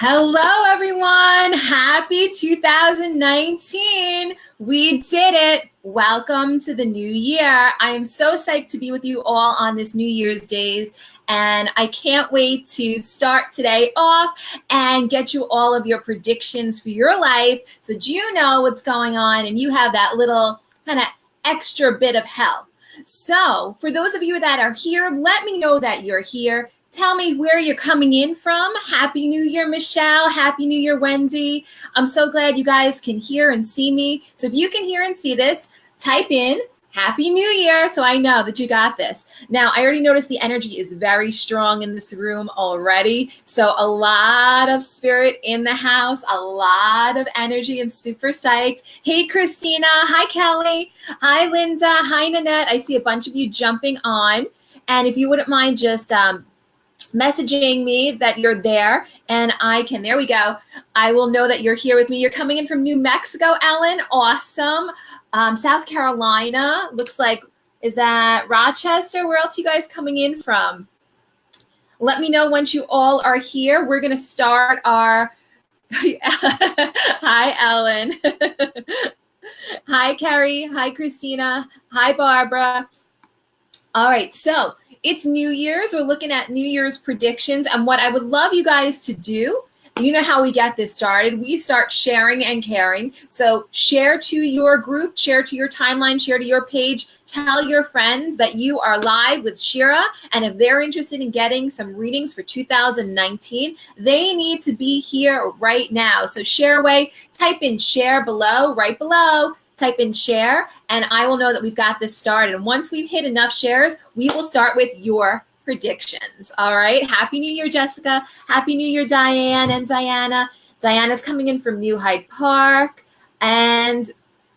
Hello, everyone. Happy 2019. We did it. Welcome to the new year. I am so psyched to be with you all on this New Year's Days. And I can't wait to start today off and get you all of your predictions for your life so that you know what's going on and you have that little kind of extra bit of help. So for those of you that are here, let me know that you're here. Tell me where you're coming in from. Happy New Year, Michelle. Happy New Year, Wendy. I'm so glad you guys can hear and see me. So if you can hear and see this, type in Happy New Year so I know that you got this. Now, I already noticed the energy is very strong in this room already. So a lot of spirit in the house, a lot of energy. I'm super psyched. Hey, Christina. Hi, Kelly. Hi, Linda. Hi, Nanette. I see a bunch of you jumping on. And if you wouldn't mind just messaging me that you're there and there we go. I will know that you're here with me. You're coming in from New Mexico, Ellen. Awesome. South Carolina, looks like, is that Rochester? Where else are you guys coming in from? Let me know once you all are here. We're going to start our, hi, Ellen. Hi, Carrie. Hi, Christina. Hi, Barbara. All right, so it's New Year's. We're looking at New Year's predictions. And what I would love you guys to do, you know how we get this started. We start sharing and caring. So share to your group, share to your timeline, share to your page. Tell your friends that you are live with Shira. And if they're interested in getting some readings for 2019, they need to be here right now. So share away, type in share below, right below. Type in share, and I will know that we've got this started. And once we've hit enough shares, we will start with your predictions. All right. Happy New Year, Jessica. Happy New Year, Diane and Diana. Diana's coming in from New Hyde Park. And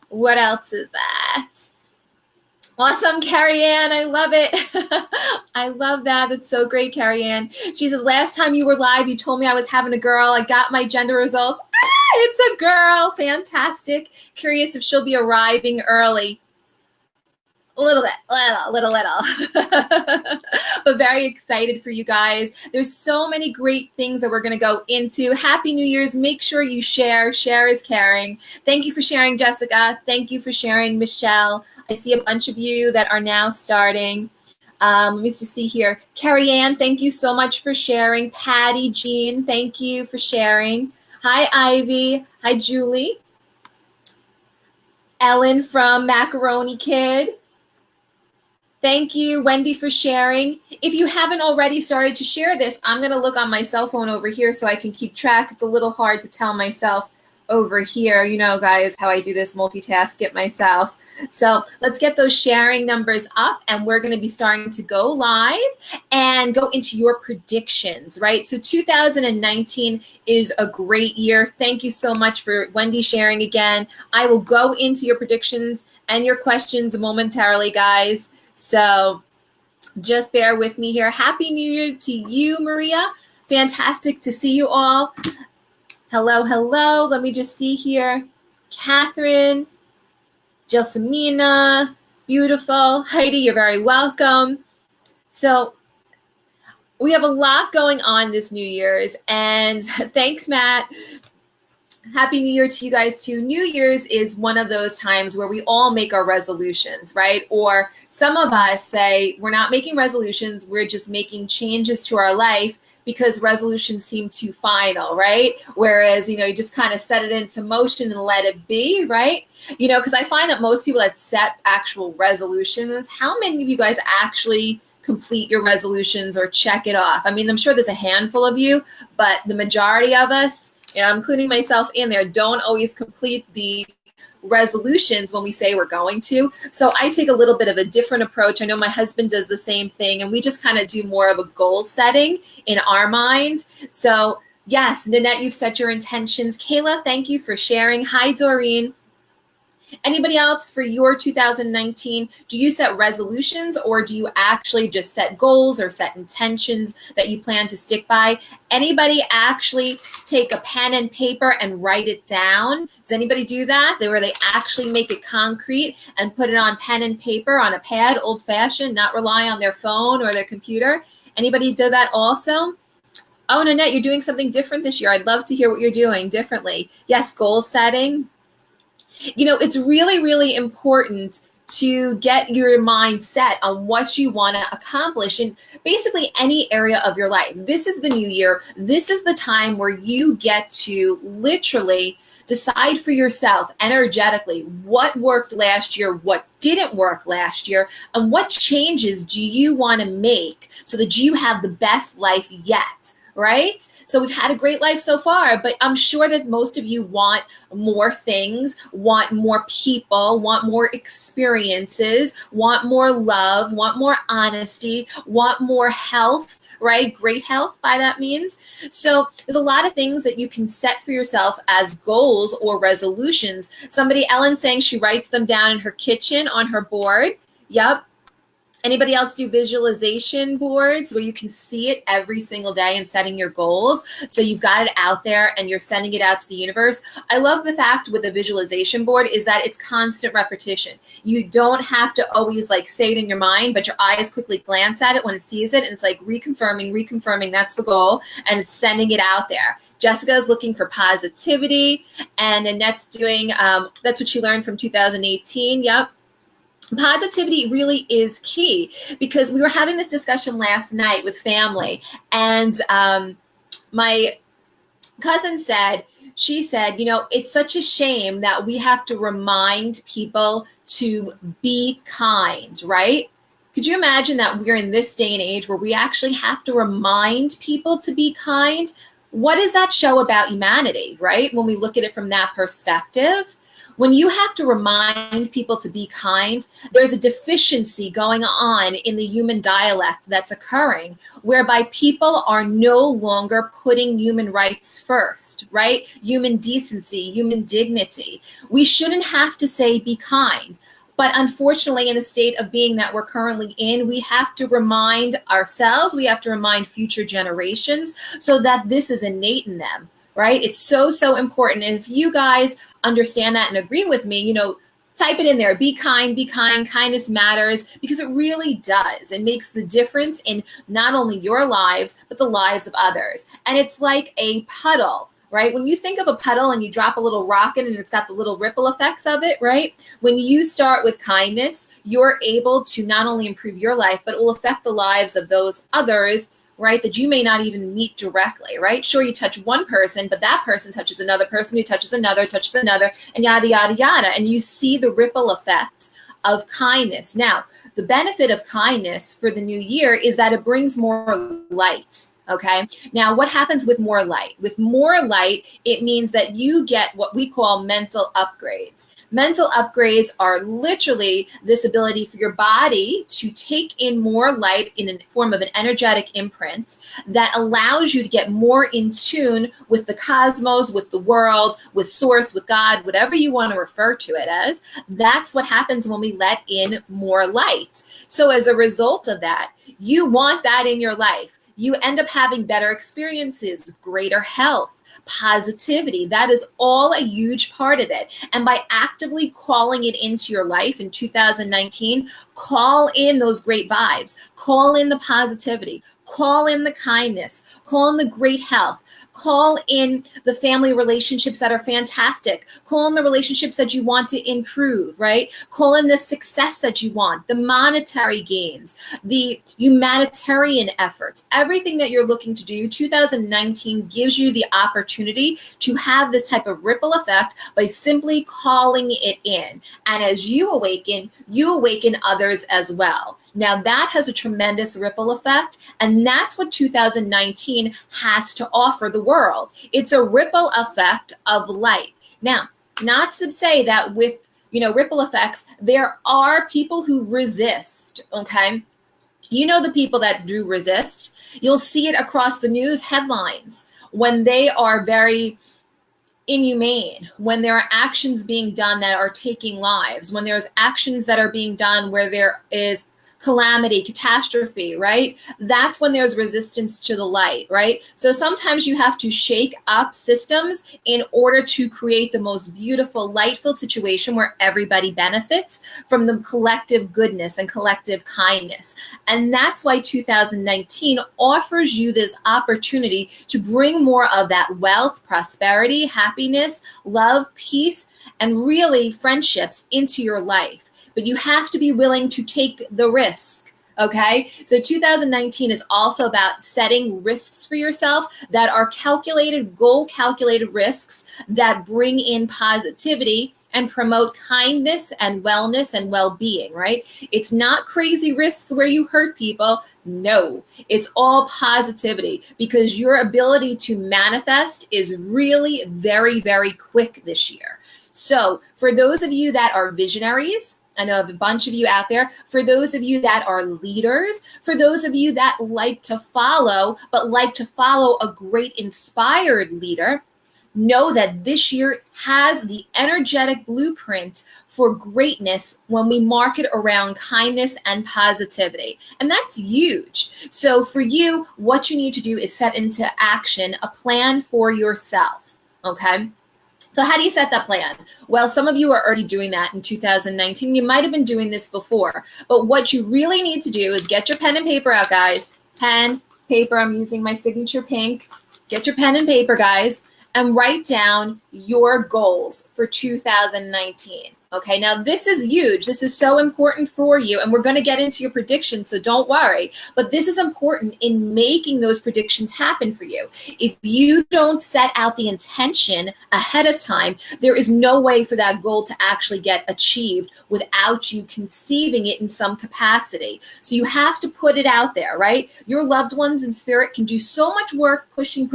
what else is that? Awesome, Carrie Ann. I love it. I love that. That's so great, Carrie Ann. She says, last time you were live, you told me I was having a girl. I got my gender results. It's a girl. Fantastic. Curious if she'll be arriving early. A little bit, little. But very excited for you guys. There's so many great things that we're going to go into. Happy New Year's. Make sure you share. Share is caring. Thank you for sharing, Jessica. Thank you for sharing, Michelle. I see a bunch of you that are now starting. Let me just see here. Carrie Ann, thank you so much for sharing. Patty, Jean, thank you for sharing. Hi, Ivy. Hi, Julie. Ellen from Macaroni Kid. Thank you, Wendy, for sharing. If you haven't already started to share this, I'm going to look on my cell phone over here so I can keep track. It's a little hard to tell myself over here. You know, guys, how I do this multitask it myself. So let's get those sharing numbers up, and we're going to be starting to go live and go into your predictions, right? So 2019 is a great year. Thank you so much for Wendy sharing again. I will go into your predictions and your questions momentarily, guys. So just bear with me here. Happy New Year to you, Maria. Fantastic to see you all. Hello, hello. Let me just see here. Catherine, Jelsamina, beautiful. Heidi, you're very welcome. So we have a lot going on this New Year's, and thanks, Matt. Happy New Year to you guys too. New Year's is one of those times where we all make our resolutions, right? Or some of us say we're not making resolutions, we're just making changes to our life because resolutions seem too final, right? Whereas, you just kind of set it into motion and let it be, right? Because I find that most people that set actual resolutions, how many of you guys actually complete your resolutions or check it off? I mean, I'm sure there's a handful of you, but the majority of us, including myself in there, don't always complete the resolutions when we say we're going to. So I take a little bit of a different approach. I know my husband does the same thing, and we just kind of do more of a goal setting in our minds. So yes, Nanette, you've set your intentions. Kayla, thank you for sharing. Hi, Doreen. Anybody else for your 2019? Do you set resolutions, or do you actually just set goals or set intentions that you plan to stick by? Anybody actually take a pen and paper and write it down? Does anybody do that? Where they actually make it concrete and put it on pen and paper on a pad, old fashioned, not rely on their phone or their computer? Anybody do that also? Oh, Nanette, you're doing something different this year. I'd love to hear what you're doing differently. Yes, goal setting. It's really, really important to get your mind set on what you want to accomplish in basically any area of your life. This is the new year. This is the time where you get to literally decide for yourself energetically what worked last year, what didn't work last year, and what changes do you want to make so that you have the best life yet. Right? So we've had a great life so far, but I'm sure that most of you want more things, want more people, want more experiences, want more love, want more honesty, want more health, right? Great health by that means. So there's a lot of things that you can set for yourself as goals or resolutions. Ellen saying she writes them down in her kitchen on her board. Yep. Anybody else do visualization boards where you can see it every single day and setting your goals? So you've got it out there and you're sending it out to the universe. I love the fact with a visualization board is that it's constant repetition. You don't have to always say it in your mind, but your eyes quickly glance at it when it sees it. And it's reconfirming, that's the goal. And it's sending it out there. Jessica is looking for positivity, and Annette's doing, that's what she learned from 2018. Yep. Positivity really is key, because we were having this discussion last night with family, and my cousin said, it's such a shame that we have to remind people to be kind, right? Could you imagine that we're in this day and age where we actually have to remind people to be kind? What does that show about humanity, right? When we look at it from that perspective, when you have to remind people to be kind, there's a deficiency going on in the human dialect that's occurring, whereby people are no longer putting human rights first, right? Human decency, human dignity. We shouldn't have to say be kind. But unfortunately, in the state of being that we're currently in, we have to remind ourselves, we have to remind future generations so that this is innate in them. Right? It's so, so important. And if you guys understand that and agree with me, type it in there. Be kind, kindness matters, because it really does. It makes the difference in not only your lives, but the lives of others. And it's like a puddle, right? When you think of a puddle and you drop a little rock in and it's got the little ripple effects of it, right? When you start with kindness, you're able to not only improve your life, but it will affect the lives of those others, right, that you may not even meet directly, right? Sure, you touch one person, but that person touches another person who touches another, and yada, yada, yada. And you see the ripple effect of kindness. Now, the benefit of kindness for the new year is that it brings more light. Okay. Now, what happens with more light? With more light, it means that you get what we call mental upgrades. Mental upgrades are literally this ability for your body to take in more light in a form of an energetic imprint that allows you to get more in tune with the cosmos, with the world, with source, with God, whatever you want to refer to it as. That's what happens when we let in more light. So as a result of that, you want that in your life. You end up having better experiences, greater health, positivity. That is all a huge part of it. And by actively calling it into your life in 2019, call in those great vibes, call in the positivity, call in the kindness, call in the great health, call in the family relationships that are fantastic, call in the relationships that you want to improve, right? Call in the success that you want, the monetary gains, the humanitarian efforts, everything that you're looking to do. 2019 gives you the opportunity to have this type of ripple effect by simply calling it in. And as you awaken others as well. Now that has a tremendous ripple effect, and that's what 2019 has to offer the world. It's a ripple effect of light. Now, not to say that with, ripple effects, there are people who resist, okay? The people that do resist, you'll see it across the news headlines when they are very inhumane, when there are actions being done that are taking lives, when there's actions that are being done where there is calamity, catastrophe, right? That's when there's resistance to the light, right? So sometimes you have to shake up systems in order to create the most beautiful, light-filled situation where everybody benefits from the collective goodness and collective kindness. And that's why 2019 offers you this opportunity to bring more of that wealth, prosperity, happiness, love, peace, and really friendships into your life. But you have to be willing to take the risk, okay? So 2019 is also about setting risks for yourself that are calculated, goal-calculated risks that bring in positivity and promote kindness and wellness and well-being, right? It's not crazy risks where you hurt people. No, it's all positivity, because your ability to manifest is really very, very quick this year. So for those of you that are visionaries, I know I have a bunch of you out there. For those of you that are leaders, for those of you that like to follow, but like to follow a great inspired leader, know that this year has the energetic blueprint for greatness when we mark it around kindness and positivity. And that's huge. So for you, what you need to do is set into action a plan for yourself, okay? So how do you set that plan? Well, some of you are already doing that in 2019. You might have been doing this before, but what you really need to do is get your pen and paper out, guys. Pen, paper, I'm using my signature pink. Get your pen and paper, guys, and write down your goals for 2019. Okay, now this is huge. This is so important for you, and we're going to get into your predictions, so don't worry. But this is important in making those predictions happen for you. If you don't set out the intention ahead of time, there is no way for that goal to actually get achieved without you conceiving it in some capacity. So you have to put it out there, right? Your loved ones in spirit can do so much work pushing,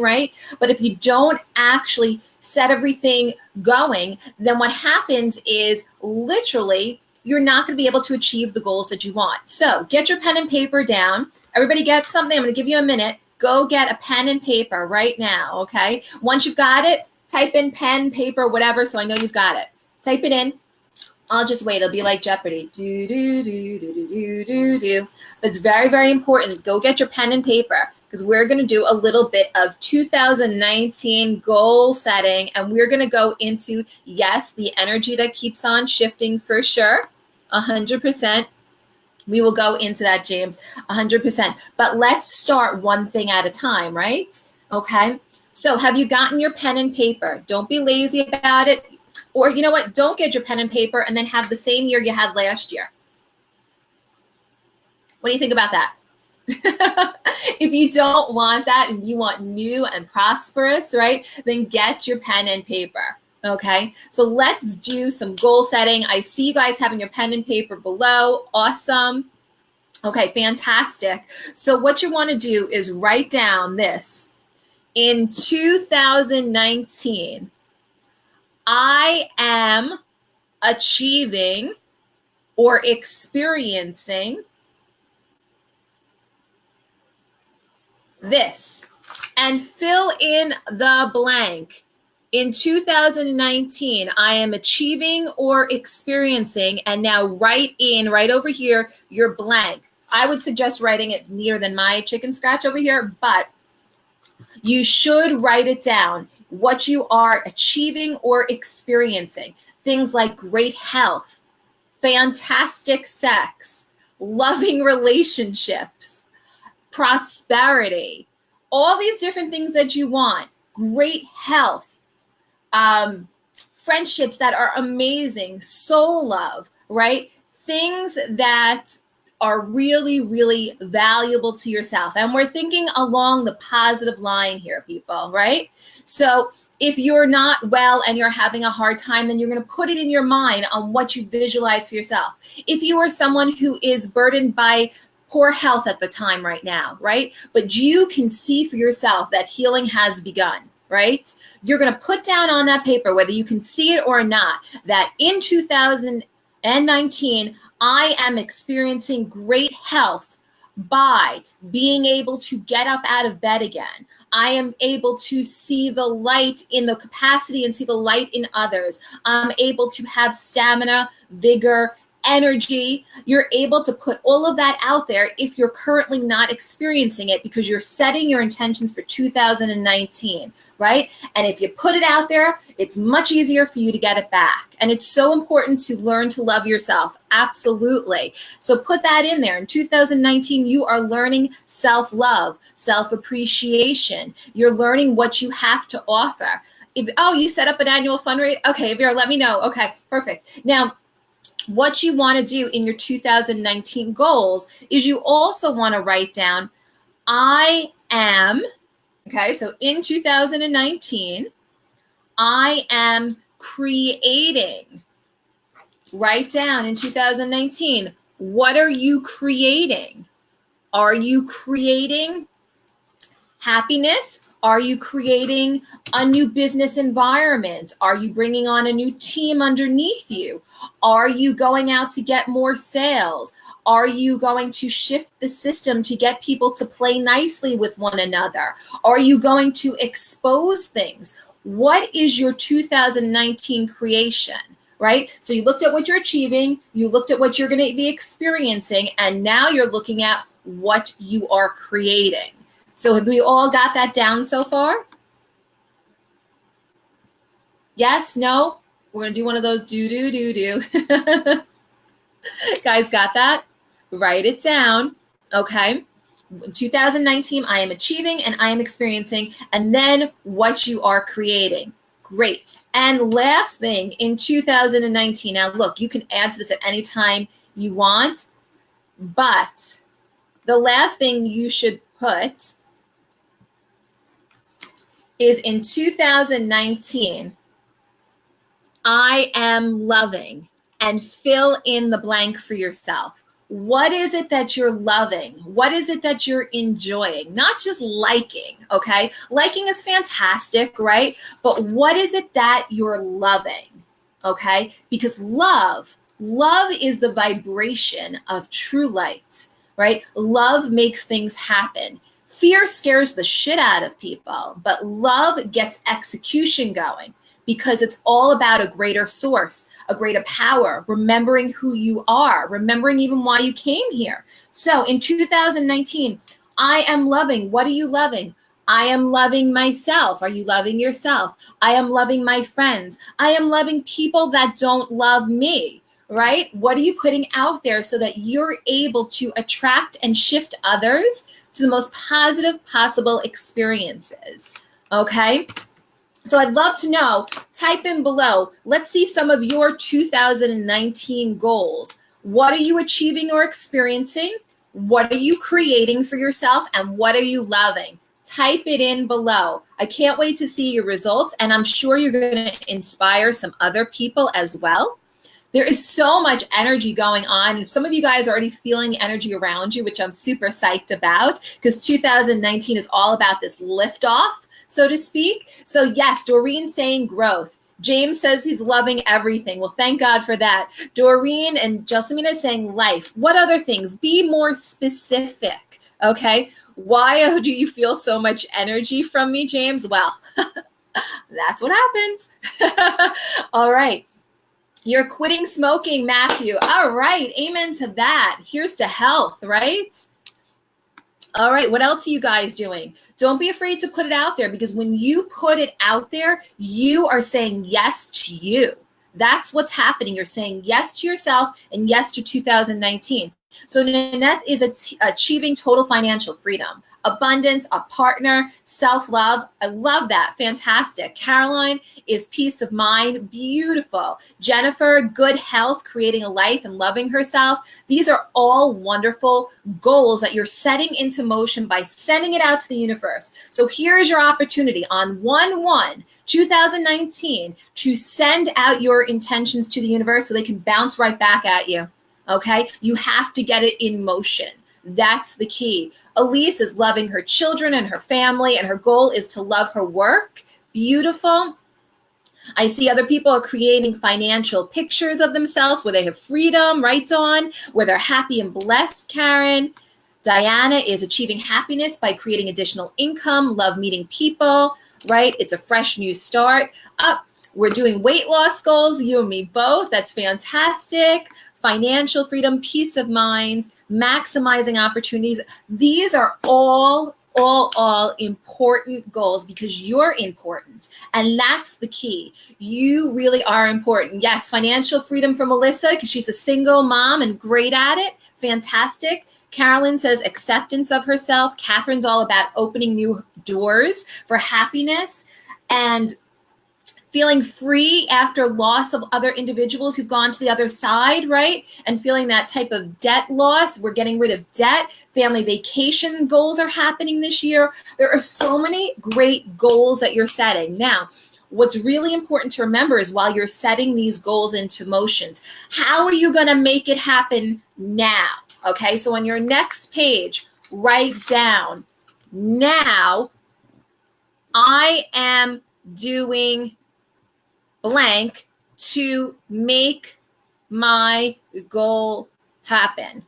right? But if you don't actually set everything going, then what happens is literally you're not going to be able to achieve the goals that you want. So get your pen and paper down. Everybody get something. I'm going to give you a minute. Go get a pen and paper right now, okay? Once you've got it, type in pen, paper, whatever, so I know you've got it. Type it in. I'll just wait. It'll be like Jeopardy. Do, do, do, do, do, do, do, do. But it's very, very important. Go get your pen and paper, because we're going to do a little bit of 2019 goal setting, and we're going to go into, yes, the energy that keeps on shifting for sure, 100%. We will go into that, James, 100%. But let's start one thing at a time, right? Okay. So have you gotten your pen and paper? Don't be lazy about it. Or you know what? Don't get your pen and paper and then have the same year you had last year. What do you think about that? If you don't want that and you want new and prosperous, right, then get your pen and paper. Okay, so let's do some goal setting. I see you guys having your pen and paper below. Awesome. Okay, fantastic. So what you want to do is write down this. In 2019, I am achieving or experiencing this, and fill in the blank. In 2019, I am achieving or experiencing, and now write in right over here your blank. I would suggest writing it neater than my chicken scratch over here, but you should write it down, what you are achieving or experiencing. Things like great health, fantastic sex, loving relationships, prosperity, all these different things that you want, great health, friendships that are amazing, soul love, right? Things that are really, really valuable to yourself. And we're thinking along the positive line here, people, right? So if you're not well and you're having a hard time, then you're going to put it in your mind on what you visualize for yourself. If you are someone who is burdened by poor health at the time right now, right? But you can see for yourself that healing has begun, right? You're going to put down on that paper, whether you can see it or not, that in 2019, I am experiencing great health by being able to get up out of bed again. I am able to see the light in the capacity and see the light in others. I'm able to have stamina, vigor, energy. You're able to put all of that out there if you're currently not experiencing it, because you're setting your intentions for 2019, right? And if you put it out there, it's much easier for you to get it back. And it's so important to learn to love yourself. Absolutely. So put that in there. In 2019, you are learning self-love, self-appreciation. You're learning what you have to offer. You set up an annual fundraiser? Okay, Vera, let me know. Okay, perfect. Now, what you want to do in your 2019 goals is you also want to write down, I am, okay, so in 2019, I am creating. Write down in 2019, what are you creating? Are you creating happiness? Are you creating a new business environment? Are you bringing on a new team underneath you? Are you going out to get more sales? Are you going to shift the system to get people to play nicely with one another? Are you going to expose things? What is your 2019 creation, right? So you looked at what you're achieving, you looked at what you're going to be experiencing, and now you're looking at what you are creating. So have we all got that down so far? Yes? No? We're going to do one of those do. Guys, got that? Write it down. Okay. 2019, I am achieving and I am experiencing, and then what you are creating. Great. And last thing in 2019, now look, you can add to this at any time you want, but the last thing you should put is in 2019, I am loving, and fill in the blank for yourself. What is it that you're loving? What is it that you're enjoying? Not just liking, okay? Liking is fantastic, right? But what is it that you're loving, okay? Because love is the vibration of true light, right? Love makes things happen. Fear scares the shit out of people, but love gets execution going, because it's all about a greater source, a greater power, remembering who you are, remembering even why you came here. So in 2019, I am loving. What are you loving? I am loving myself. Are you loving yourself? I am loving my friends. I am loving people that don't love me, right? What are you putting out there so that you're able to attract and shift others to the most positive possible experiences, okay? So I'd love to know, type in below, let's see some of your 2019 goals. What are you achieving or experiencing? What are you creating for yourself? And what are you loving? Type it in below. I can't wait to see your results, and I'm sure you're going to inspire some other people as well. There is so much energy going on. And some of you guys are already feeling energy around you, which I'm super psyched about, because 2019 is all about this liftoff, so to speak. So yes, Doreen saying growth. James says he's loving everything. Well, thank God for that. Doreen and Jessamina saying life. What other things? Be more specific, okay? Why do you feel so much energy from me, James? Well, that's what happens. All right. You're quitting smoking, Matthew. All right. Amen to that. Here's to health, right? All right. What else are you guys doing? Don't be afraid to put it out there, because when you put it out there, you are saying yes to you. That's what's happening. You're saying yes to yourself and yes to 2019. So Nanette is achieving total financial freedom, abundance, a partner, self-love. I love that. Fantastic. Caroline is peace of mind. Beautiful. Jennifer, good health, creating a life and loving herself. These are all wonderful goals that you're setting into motion by sending it out to the universe. So here is your opportunity on 1/1/2019 to send out your intentions to the universe so they can bounce right back at you. Okay? You have to get it in motion. That's the key. Elise is loving her children and her family, and her goal is to love her work. Beautiful. I see other people are creating financial pictures of themselves where they have freedom, right, Dawn? Where they're happy and blessed, Karen. Diana is achieving happiness by creating additional income, love meeting people, right? It's a fresh new start. We're doing weight loss goals, you and me both. That's fantastic. financial freedom, peace of mind, maximizing opportunities. These are all important goals because you're important. And that's the key. You really are important. Yes, financial freedom for Melissa because she's a single mom and great at it. Fantastic. Carolyn says acceptance of herself. Catherine's all about opening new doors for happiness and feeling free after loss of other individuals who've gone to the other side, right? And feeling that type of debt loss. We're getting rid of debt. Family vacation goals are happening this year. There are so many great goals that you're setting. Now, what's really important to remember is while you're setting these goals into motions, how are you going to make it happen now? Okay, so on your next page, write down, now I am doing blank to make my goal happen.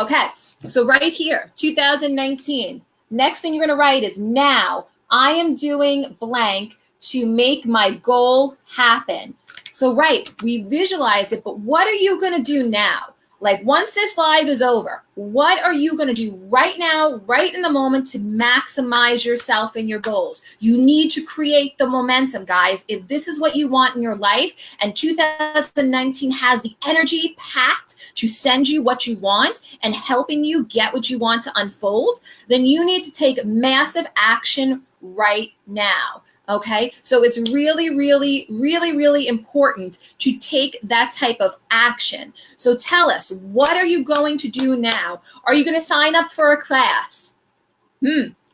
Okay, so right here, 2019. Next thing you're going to write is now I am doing blank to make my goal happen. So right, we visualized it, but what are you going to do now? Like once this live is over, what are you going to do right now, right in the moment to maximize yourself and your goals? You need to create the momentum, guys. If this is what you want in your life and 2019 has the energy packed to send you what you want and helping you get what you want to unfold, then you need to take massive action right now. Okay, so it's really, really, really, really important to take that type of action. So tell us, what are you going to do now? Are you going to sign up for a class?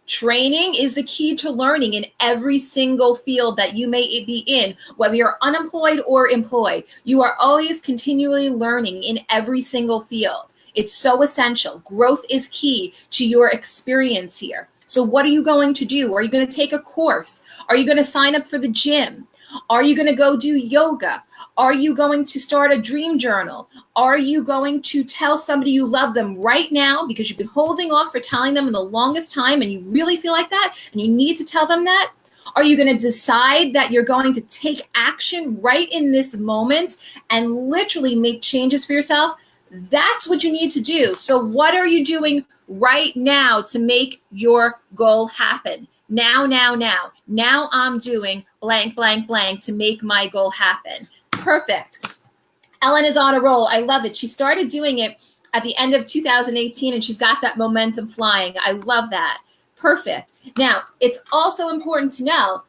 Training is the key to learning in every single field that you may be in, whether you're unemployed or employed. You are always continually learning in every single field. It's so essential. Growth is key to your experience here. So what are you going to do? Are you going to take a course? Are you going to sign up for the gym? Are you going to go do yoga? Are you going to start a dream journal? Are you going to tell somebody you love them right now because you've been holding off for telling them in the longest time and you really feel like that and you need to tell them that? Are you going to decide that you're going to take action right in this moment and literally make changes for yourself? That's what you need to do. So what are you doing right now to make your goal happen? Now I'm doing blank, blank, blank to make my goal happen. Perfect. Ellen is on a roll. I love it. She started doing it at the end of 2018 and she's got that momentum flying. I love that. Perfect. Now, it's also important to know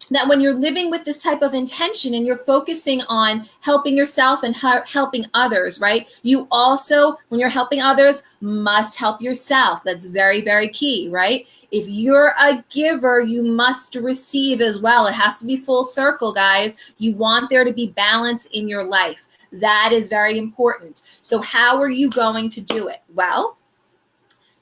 that when you're living with this type of intention and you're focusing on helping yourself and helping others, right? You also, when you're helping others, must help yourself. That's very, very key, right? If you're a giver, you must receive as well. It has to be full circle, guys. You want there to be balance in your life. That is very important. So how are you going to do it? Well,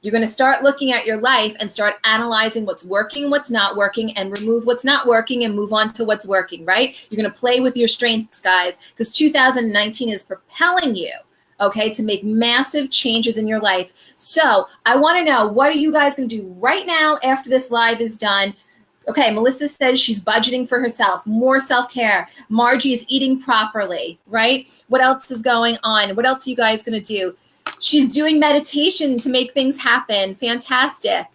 you're going to start looking at your life and start analyzing what's working, what's not working, and remove what's not working and move on to what's working, right? You're going to play with your strengths, guys, because 2019 is propelling you, okay, to make massive changes in your life. So I want to know, what are you guys going to do right now after this live is done? Okay, Melissa says she's budgeting for herself, more self-care. Margie is eating properly, right? What else is going on? What else are you guys going to do? She's doing meditation to make things happen. Fantastic.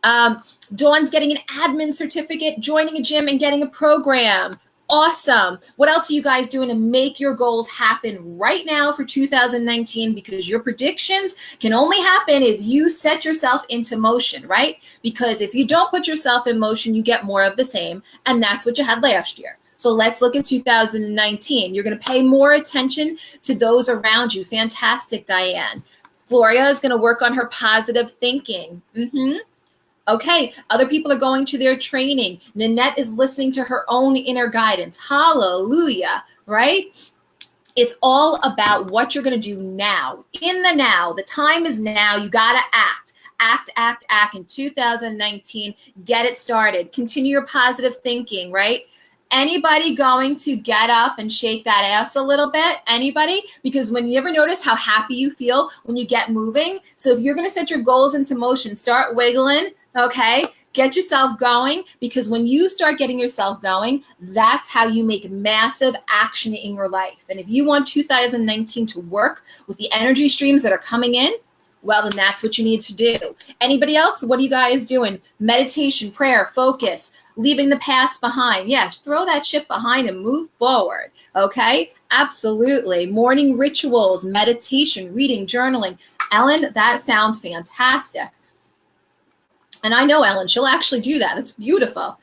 Dawn's getting an admin certificate, joining a gym and getting a program. Awesome. What else are you guys doing to make your goals happen right now for 2019? Because your predictions can only happen if you set yourself into motion, right? Because if you don't put yourself in motion, you get more of the same. And that's what you had last year. So let's look at 2019. You're going to pay more attention to those around you. Fantastic, Diane. Gloria is going to work on her positive thinking. Okay, other people are going to their training. Nanette is listening to her own inner guidance. Hallelujah, right? It's all about what you're going to do now. In the now, the time is now. You got to act. Act in 2019. Get it started. Continue your positive thinking, right? Anybody going to get up and shake that ass a little bit? Anybody? Because when you ever notice how happy you feel when you get moving? So if you're going to set your goals into motion, start wiggling, okay? Get yourself going, because when you start getting yourself going, that's how you make massive action in your life. And if you want 2019 to work with the energy streams that are coming in, well, then that's what you need to do. Anybody else? What are you guys doing? Meditation, prayer, focus, leaving the past behind. Yes, throw that shit behind and move forward. Okay? Absolutely. Morning rituals, meditation, reading, journaling. Ellen, that sounds fantastic. And I know Ellen, she'll actually do that. That's beautiful.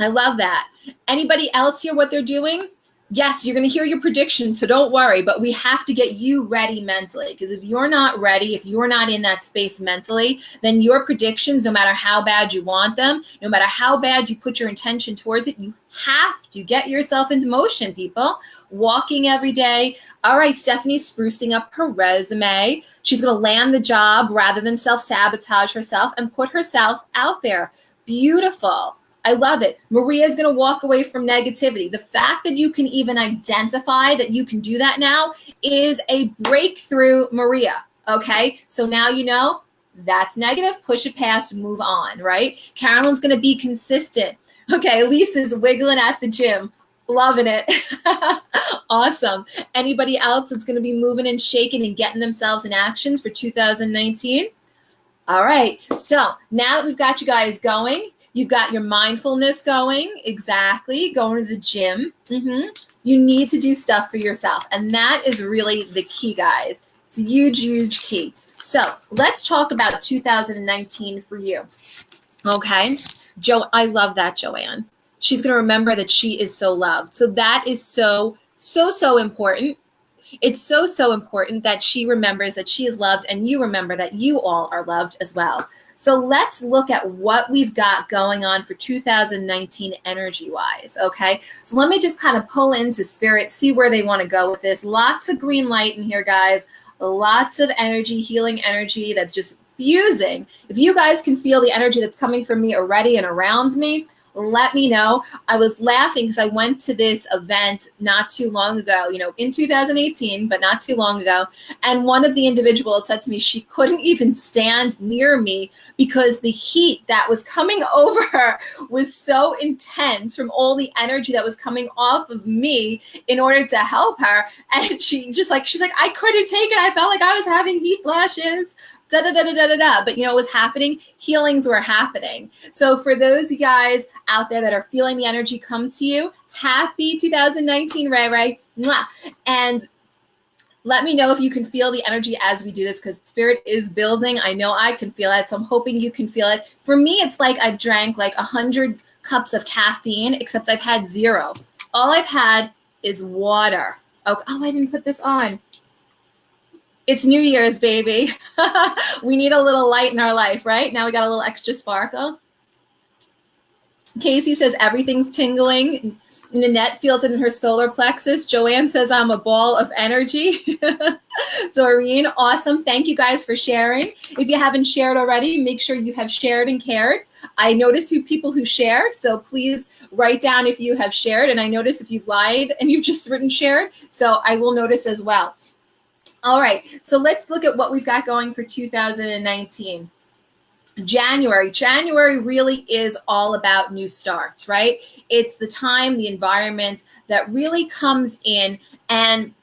I love that. Anybody else here, what they're doing? Yes, you're going to hear your predictions, so don't worry, but we have to get you ready mentally, because if you're not ready, if you're not in that space mentally, then your predictions, no matter how bad you want them, no matter how bad you put your intention towards it, you have to get yourself into motion, people. Walking every day. All right, Stephanie's sprucing up her resume. She's going to land the job rather than self-sabotage herself and put herself out there. Beautiful. I love it. Maria's going to walk away from negativity. The fact that you can even identify that you can do that now is a breakthrough, Maria. Okay, so now you know that's negative. Push it past, move on, right? Carolyn's going to be consistent. Okay, Lisa's wiggling at the gym. Loving it. Awesome. Anybody else that's going to be moving and shaking and getting themselves in actions for 2019? All right, so now that we've got you guys going, you've got your mindfulness going, exactly, going to the gym. You need to do stuff for yourself. And that is really the key, guys. It's a huge, huge key. So let's talk about 2019 for you. Okay. I love that, Joanne. She's going to remember that she is so loved. So that is so, so, so important. It's so, so important that she remembers that she is loved, and you remember that you all are loved as well. So let's look at what we've got going on for 2019 energy-wise, okay? So let me just kind of pull into spirit, see where they want to go with this. Lots of green light in here, guys. Lots of energy, healing energy that's just fusing. If you guys can feel the energy that's coming from me already and around me, let me know. I was laughing because I went to this event not too long ago, in 2018, but not too long ago. And one of the individuals said to me she couldn't even stand near me because the heat that was coming over her was so intense from all the energy that was coming off of me in order to help her. And she's like, I couldn't take it. I felt like I was having heat flashes. But what was happening? Healings were happening. So for those you guys out there that are feeling the energy come to you, happy 2019, Ray. Mwah. And let me know if you can feel the energy as we do this, because spirit is building. I know I can feel it, so I'm hoping you can feel it. For me, it's like I've drank like 100 cups of caffeine, except I've had 0. All I've had is water. Oh, I didn't put this on. It's New Year's, baby. We need a little light in our life, right? Now we got a little extra sparkle. Casey says everything's tingling. Nanette feels it in her solar plexus. Joanne says I'm a ball of energy. Doreen, awesome. Thank you guys for sharing. If you haven't shared already, make sure you have shared and cared. I notice people who share, so please write down if you have shared. And I notice if you've lied and you've just written shared, so I will notice as well. All right, so let's look at what we've got going for 2019. January really is all about new starts, right? It's the time, the environment that really comes in. And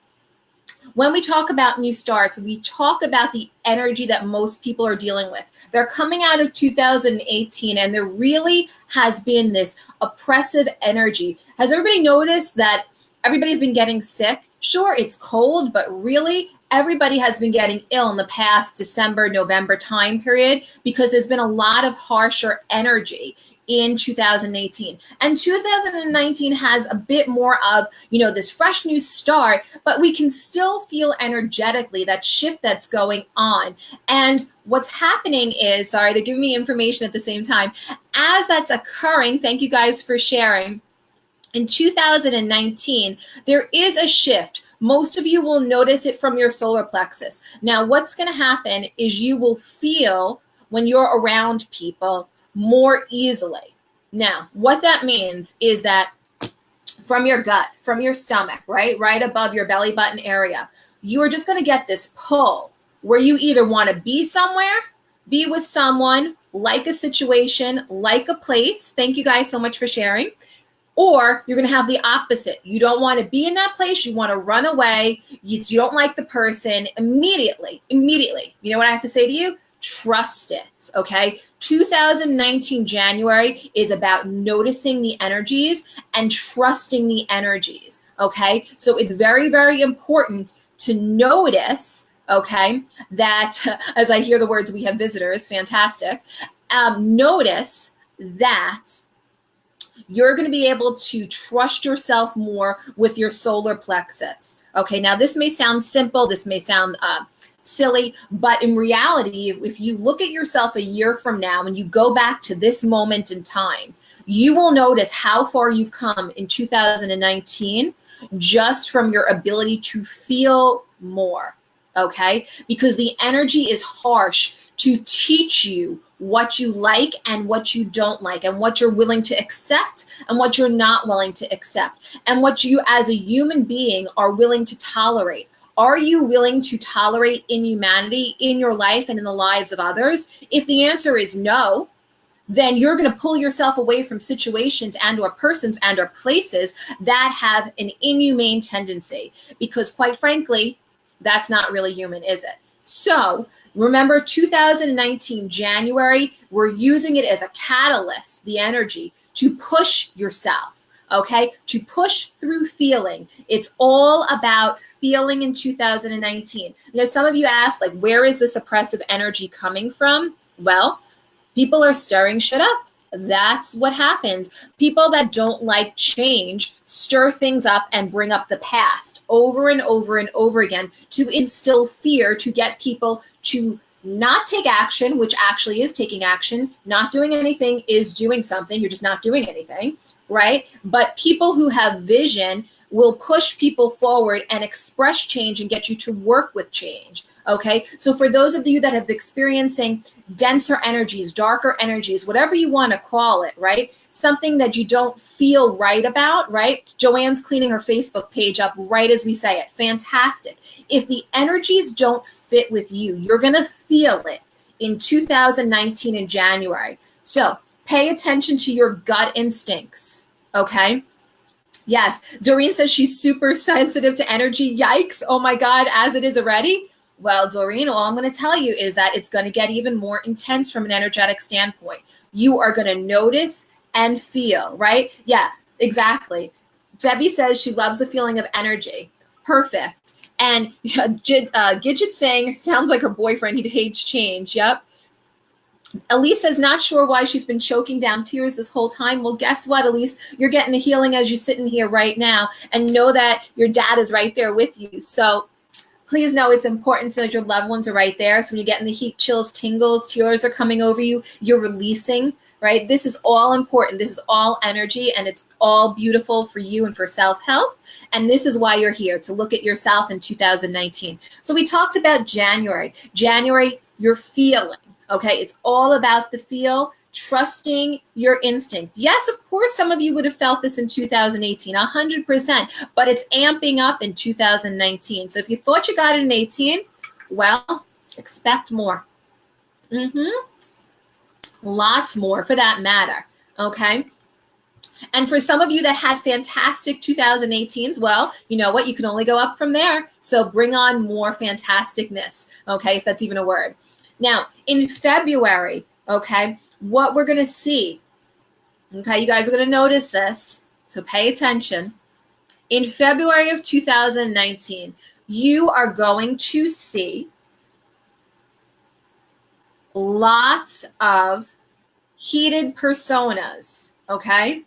when we talk about new starts, we talk about the energy that most people are dealing with. They're coming out of 2018, and there really has been this oppressive energy. Has everybody noticed that everybody's been getting sick? Sure, it's cold, but really, everybody has been getting ill in the past December, November time period because there's been a lot of harsher energy in 2018. And 2019 has a bit more of, this fresh new start, but we can still feel energetically that shift that's going on. And what's happening is, sorry, they're giving me information at the same time. As that's occurring, thank you guys for sharing. In 2019, there is a shift. Most of you will notice it from your solar plexus. Now, what's going to happen is you will feel when you're around people more easily. Now, what that means is that from your gut, from your stomach, right above your belly button area, you are just going to get this pull where you either want to be somewhere, be with someone, like a situation, like a place. Thank you guys so much for sharing. Or you're going to have the opposite. You don't want to be in that place. You want to run away. You don't like the person. Immediately. You know what I have to say to you? Trust it, okay? 2019 January is about noticing the energies and trusting the energies, okay? So it's very, very important to notice, okay, that as I hear the words, we have visitors, fantastic. Notice that you're going to be able to trust yourself more with your solar plexus. Okay, now this may sound simple, this may sound silly, but in reality, if you look at yourself a year from now and you go back to this moment in time, you will notice how far you've come in 2019 just from your ability to feel more, okay? Because the energy is harsh to teach you what you like and what you don't like, and what you're willing to accept and what you're not willing to accept, and what you as a human being are willing to tolerate. Are you willing to tolerate inhumanity in your life and in the lives of others? If the answer is no, then you're going to pull yourself away from situations and or persons and or places that have an inhumane tendency, because quite frankly, that's not really human, is it? So remember, 2019 January, we're using it as a catalyst, the energy, to push yourself, okay? To push through feeling. It's all about feeling in 2019. You know, some of you asked, like, where is this oppressive energy coming from? Well, people are stirring shit up. That's what happens. People that don't like change stir things up and bring up the past over and over and over again to instill fear, to get people to not take action, which actually is taking action. Not doing anything is doing something. You're just not doing anything, right? But people who have vision will push people forward and express change and get you to work with change. Okay, so for those of you that have experiencing denser energies, darker energies, whatever you want to call it, right? Something that you don't feel right about, right? Joanne's cleaning her Facebook page up right as we say it. Fantastic. If the energies don't fit with you, you're going to feel it in 2019 in January. So pay attention to your gut instincts, okay? Yes, Doreen says she's super sensitive to energy. Yikes. Oh my God, as it is already. Well, Doreen, all I'm going to tell you is that it's going to get even more intense from an energetic standpoint. You are going to notice and feel, right? Yeah, exactly. Debbie says she loves the feeling of energy. Perfect. And Gidget saying, sounds like her boyfriend, he hates change. Yep. Elise says, not sure why she's been choking down tears this whole time. Well, guess what, Elise? You're getting a healing as you're sitting here right now, and know that your dad is right there with you. So please know it's important so that your loved ones are right there. So when you're getting the heat, chills, tingles, tears are coming over you, you're releasing, right? This is all important. This is all energy, and it's all beautiful for you and for self-help. And this is why you're here, to look at yourself in 2019. So we talked about January. January, you're feeling, okay? It's all about the feel, trusting your instinct. Yes, of course, some of you would have felt this in 2018, 100%, but it's amping up in 2019. So if you thought you got it in 18, well, expect more. Lots more for that matter, okay? And for some of you that had fantastic 2018s, well, you know what? You can only go up from there. So bring on more fantasticness, okay, if that's even a word. Now, in February, okay, what we're going to see, okay, you guys are going to notice this, so pay attention. In February of 2019, you are going to see lots of heated personas, okay?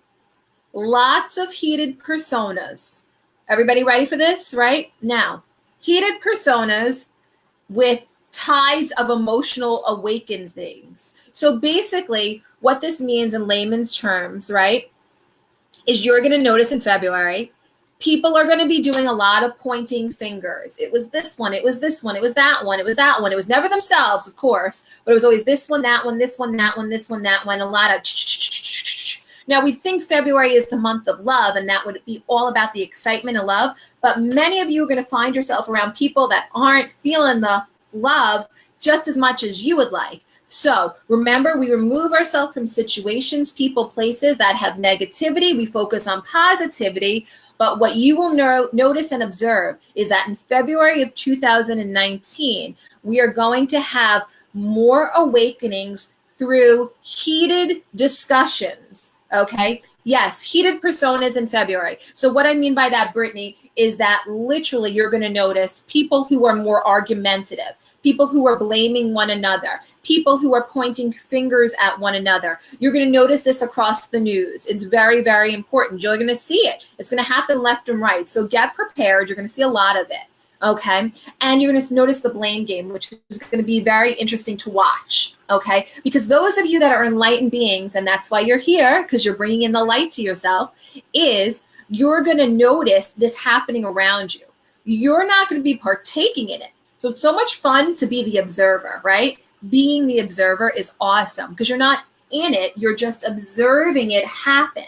Lots of heated personas. Everybody ready for this, right? Now, heated personas with tides of emotional awakenings. So basically, what this means in layman's terms, right, is you're going to notice in February, people are going to be doing a lot of pointing fingers. It was this one, it was this one, it was that one, it was that one. It was never themselves, of course, but it was always this one, that one, this one, that one, this one, that one, a lot of Now, we think February is the month of love, and that would be all about the excitement of love, but many of you are going to find yourself around people that aren't feeling the love just as much as you would like. So remember, we remove ourselves from situations, people, places that have negativity. We focus on positivity. But what you will notice and observe is that in February of 2019, we are going to have more awakenings through heated discussions. Okay. Yes, heated personas in February. So what I mean by that, Brittany, is that literally you're going to notice people who are more argumentative, people who are blaming one another, people who are pointing fingers at one another. You're going to notice this across the news. It's very, very important. You're going to see it. It's going to happen left and right. So get prepared. You're going to see a lot of it. Okay. And you're going to notice the blame game, which is going to be very interesting to watch. Okay. Because those of you that are enlightened beings, and that's why you're here, because you're bringing in the light to yourself, is you're going to notice this happening around you. You're not going to be partaking in it. So it's so much fun to be the observer, right? Being the observer is awesome because you're not in it. You're just observing it happen.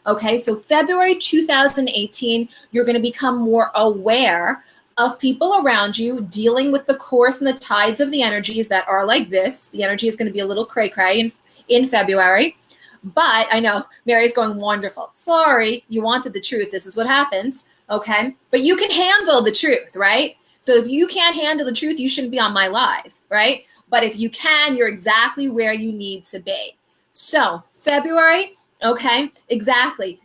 Okay. So February 2018, you're going to become more aware of people around you, dealing with the course and the tides of the energies that are like this. The energy is going to be a little cray-cray in February. But I know Mary's going, wonderful. Sorry, you wanted the truth. This is what happens. Okay. But you can handle the truth, right? So if you can't handle the truth, you shouldn't be on my live, right? But if you can, you're exactly where you need to be. So February, okay, exactly.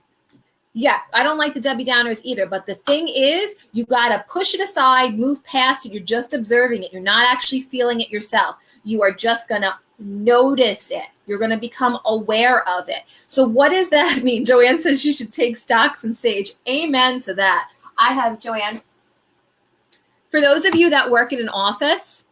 Yeah, I don't like the Debbie Downers either. But the thing is, you got to push it aside, move past it. You're just observing it. You're not actually feeling it yourself. You are just going to notice it. You're going to become aware of it. So what does that mean? Joanne says you should take stocks and sage. Amen to that. I have, Joanne. For those of you that work in an office,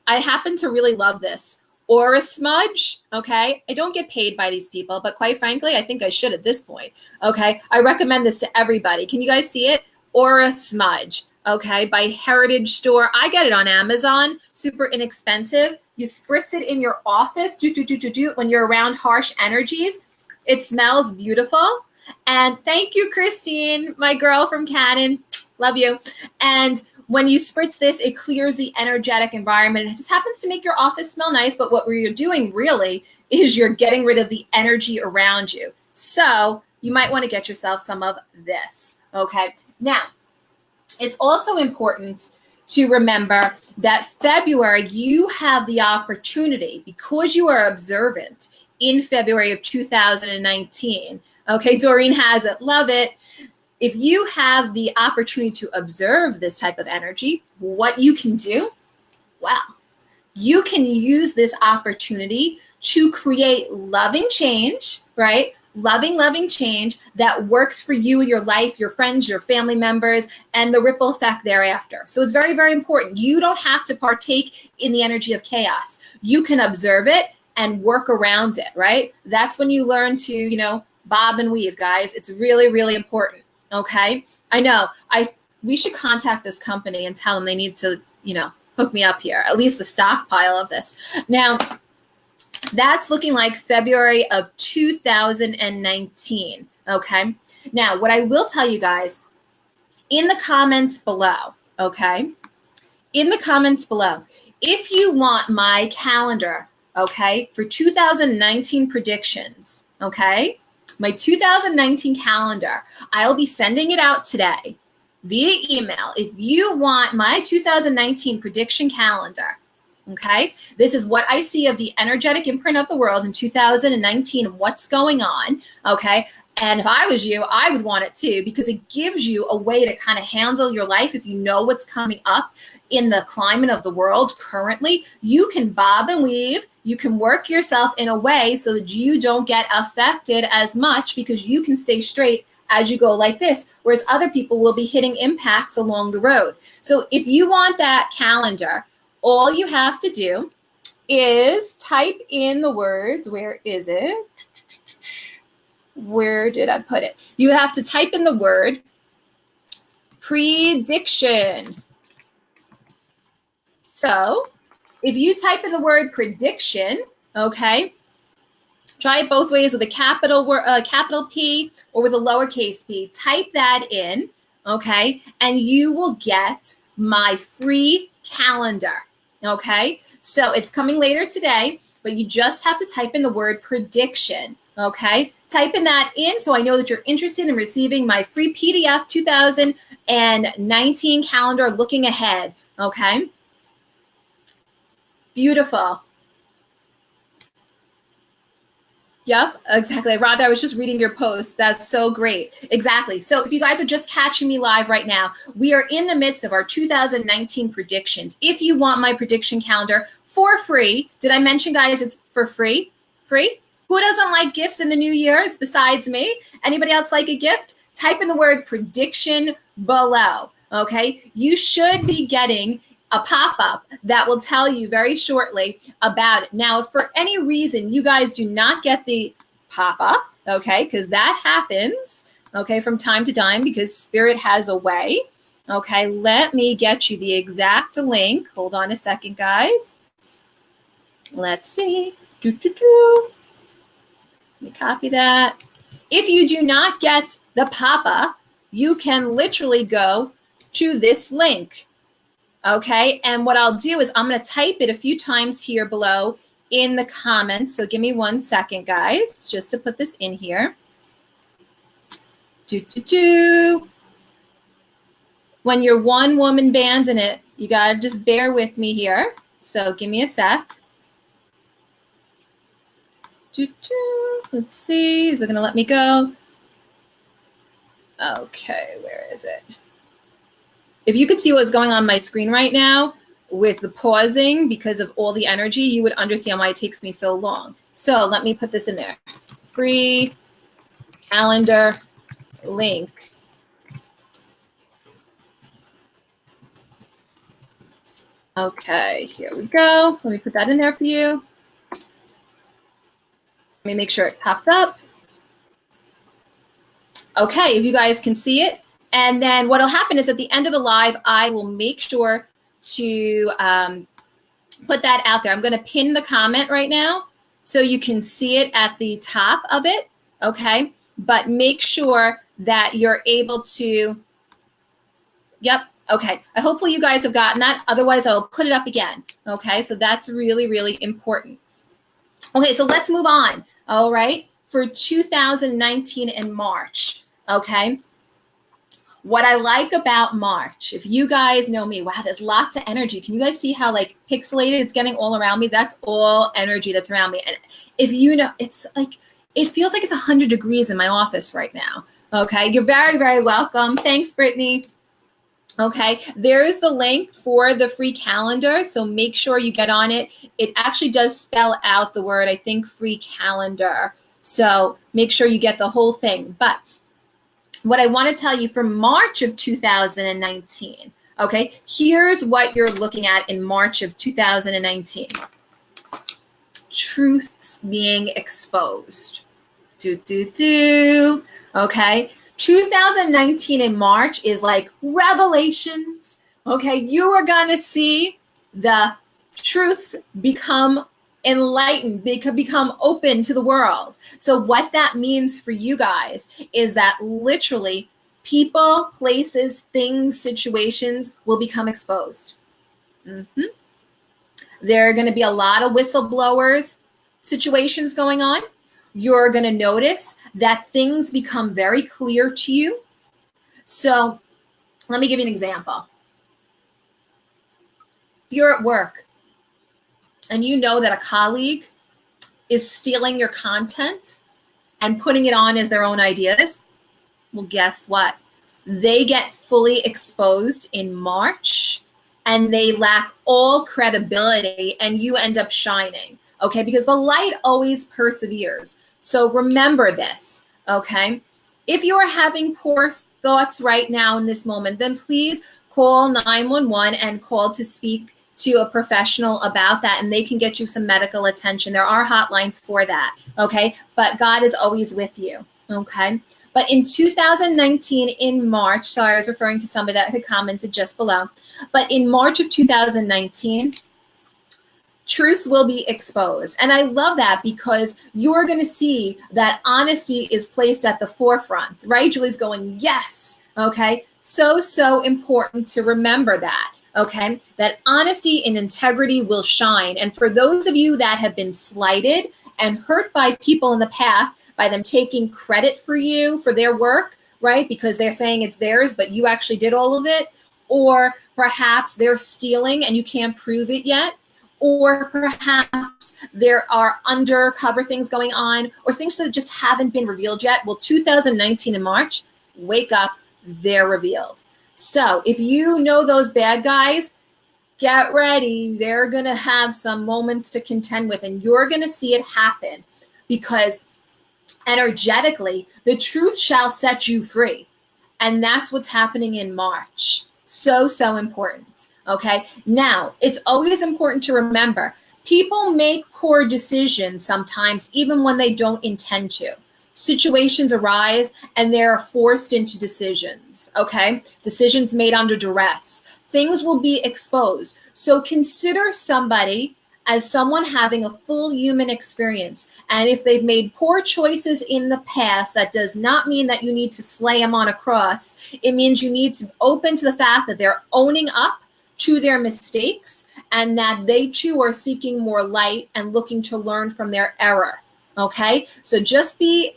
I happen to really love this. Aura smudge, okay? I don't get paid by these people, but quite frankly, I think I should at this point, okay? I recommend this to everybody. Can you guys see it? Aura smudge, okay, by Heritage Store. I get it on Amazon, super inexpensive. You spritz it in your office, when you're around harsh energies. It smells beautiful. And thank you, Christine, my girl from Cannon. Love you. And when you spritz this, it clears the energetic environment. It just happens to make your office smell nice, but what you're doing really is you're getting rid of the energy around you. So you might want to get yourself some of this, okay? Now, it's also important to remember that February, you have the opportunity, because you are observant in February of 2019, okay? Doreen has it, love it. If you have the opportunity to observe this type of energy, what you can do, well, you can use this opportunity to create loving change, right? Loving change that works for you and your life, your friends, your family members, and the ripple effect thereafter. So it's very, very important. You don't have to partake in the energy of chaos. You can observe it and work around it, right? That's when you learn to, bob and weave, guys. It's really, really important. Okay. I know we should contact this company and tell them they need to, hook me up here, at least a stockpile of this. Now, that's looking like February of 2019. Okay. Now, what I will tell you guys in the comments below, okay, in the comments below, if you want my calendar, okay, for 2019 predictions, okay, my 2019 calendar, I'll be sending it out today via email. If you want my 2019 prediction calendar, okay, this is what I see of the energetic imprint of the world in 2019 and what's going on, okay? And if I was you, I would want it too, because it gives you a way to kind of handle your life. If you know what's coming up in the climate of the world currently, you can bob and weave. You can work yourself in a way so that you don't get affected as much, because you can stay straight as you go like this, whereas other people will be hitting impacts along the road. So if you want that calendar, all you have to do is type in the words. Where is it? Where did I put it? You have to type in the word prediction. So if you type in the word prediction, okay, try it both ways, with a capital P or with a lowercase p. Type that in, okay, and you will get my free calendar. Okay, so it's coming later today, but you just have to type in the word prediction. Okay, type in that in so I know that you're interested in receiving my free PDF 2019 calendar looking ahead. Okay, beautiful. Yep, exactly. Rhonda, I was just reading your post. That's so great. Exactly. So if you guys are just catching me live right now, we are in the midst of our 2019 predictions. If you want my prediction calendar for free, did I mention, guys, it's for free? Free? Who doesn't like gifts in the new year's besides me? Anybody else like a gift? Type in the word prediction below. Okay, you should be getting a pop-up that will tell you very shortly about it. Now, if for any reason you guys do not get the pop-up, okay, because that happens, okay, from time to time because Spirit has a way, okay, let me get you the exact link. Hold on a second, guys. Let's see. Let me copy that. If you do not get the pop-up, you can literally go to this link. Okay, and what I'll do is I'm going to type it a few times here below in the comments. So give me 1 second, guys, just to put this in here. When you're one-woman band in it, you got to just bear with me here. So give me a sec. Let's see. Is it going to let me go? Okay, where is it? If you could see what's going on my screen right now with the pausing because of all the energy, you would understand why it takes me so long. So let me put this in there. Free calendar link. Okay, here we go. Let me put that in there for you. Let me make sure it popped up. Okay, if you guys can see it. And then what will happen is at the end of the live, I will make sure to put that out there. I'm going to pin the comment right now so you can see it at the top of it, okay? But make sure that you're able to, yep, okay. Hopefully you guys have gotten that. Otherwise, I'll put it up again, okay? So that's really, really important. Okay, so let's move on, all right? For 2019 in March, okay? What I like about March, if you guys know me, wow, there's lots of energy. Can you guys see how like pixelated it's getting all around me? That's all energy that's around me. And if you know, it's like, it feels like it's 100 degrees in my office right now. Okay, you're very, very welcome. Thanks, Brittany. Okay, there's the link for the free calendar. So make sure you get on it. It actually does spell out the word, I think, free calendar. So make sure you get the whole thing. But what I want to tell you for March of 2019, okay, here's what you're looking at in March of 2019. Truths being exposed. Okay, 2019 in March is like revelations. Okay, you are going to see the truths become enlightened. They could become open to the world. So what that means for you guys is that literally people, places, things, situations will become exposed. There are going to be a lot of whistleblowers situations going on. You're going to notice that things become very clear to you. So let me give you an example. If you're at work and you know that a colleague is stealing your content and putting it on as their own ideas, well, guess what? They get fully exposed in March and they lack all credibility and you end up shining, okay? Because the light always perseveres. So remember this, okay? If you are having poor thoughts right now in this moment, then please call 911 and call to speak to a professional about that, and they can get you some medical attention. There are hotlines for that, okay? But God is always with you, okay? But in 2019, in March, sorry, I was referring to somebody that had commented just below, but in March of 2019, truths will be exposed. And I love that because you're going to see that honesty is placed at the forefront, right? Julie's going, yes, okay? So important to remember that. okay? That honesty and integrity will shine. And for those of you that have been slighted and hurt by people in the past, by them taking credit for you for their work, right? Because they're saying it's theirs, but you actually did all of it. Or perhaps they're stealing and you can't prove it yet. Or perhaps there are undercover things going on, or things that just haven't been revealed yet. Well, 2019 in March, wake up, they're revealed. So if you know those bad guys, get ready. They're going to have some moments to contend with, and you're going to see it happen, because energetically, the truth shall set you free. And that's what's happening in March. So, so important. Okay. Now, it's always important to remember, people make poor decisions sometimes, even when they don't intend to. Situations arise and they're forced into decisions. Okay. Decisions made under duress. Things will be exposed. So consider somebody as someone having a full human experience. And if they've made poor choices in the past, that does not mean that you need to slay them on a cross. It means you need to open to the fact that they're owning up to their mistakes, and that they too are seeking more light and looking to learn from their error. Okay, so just be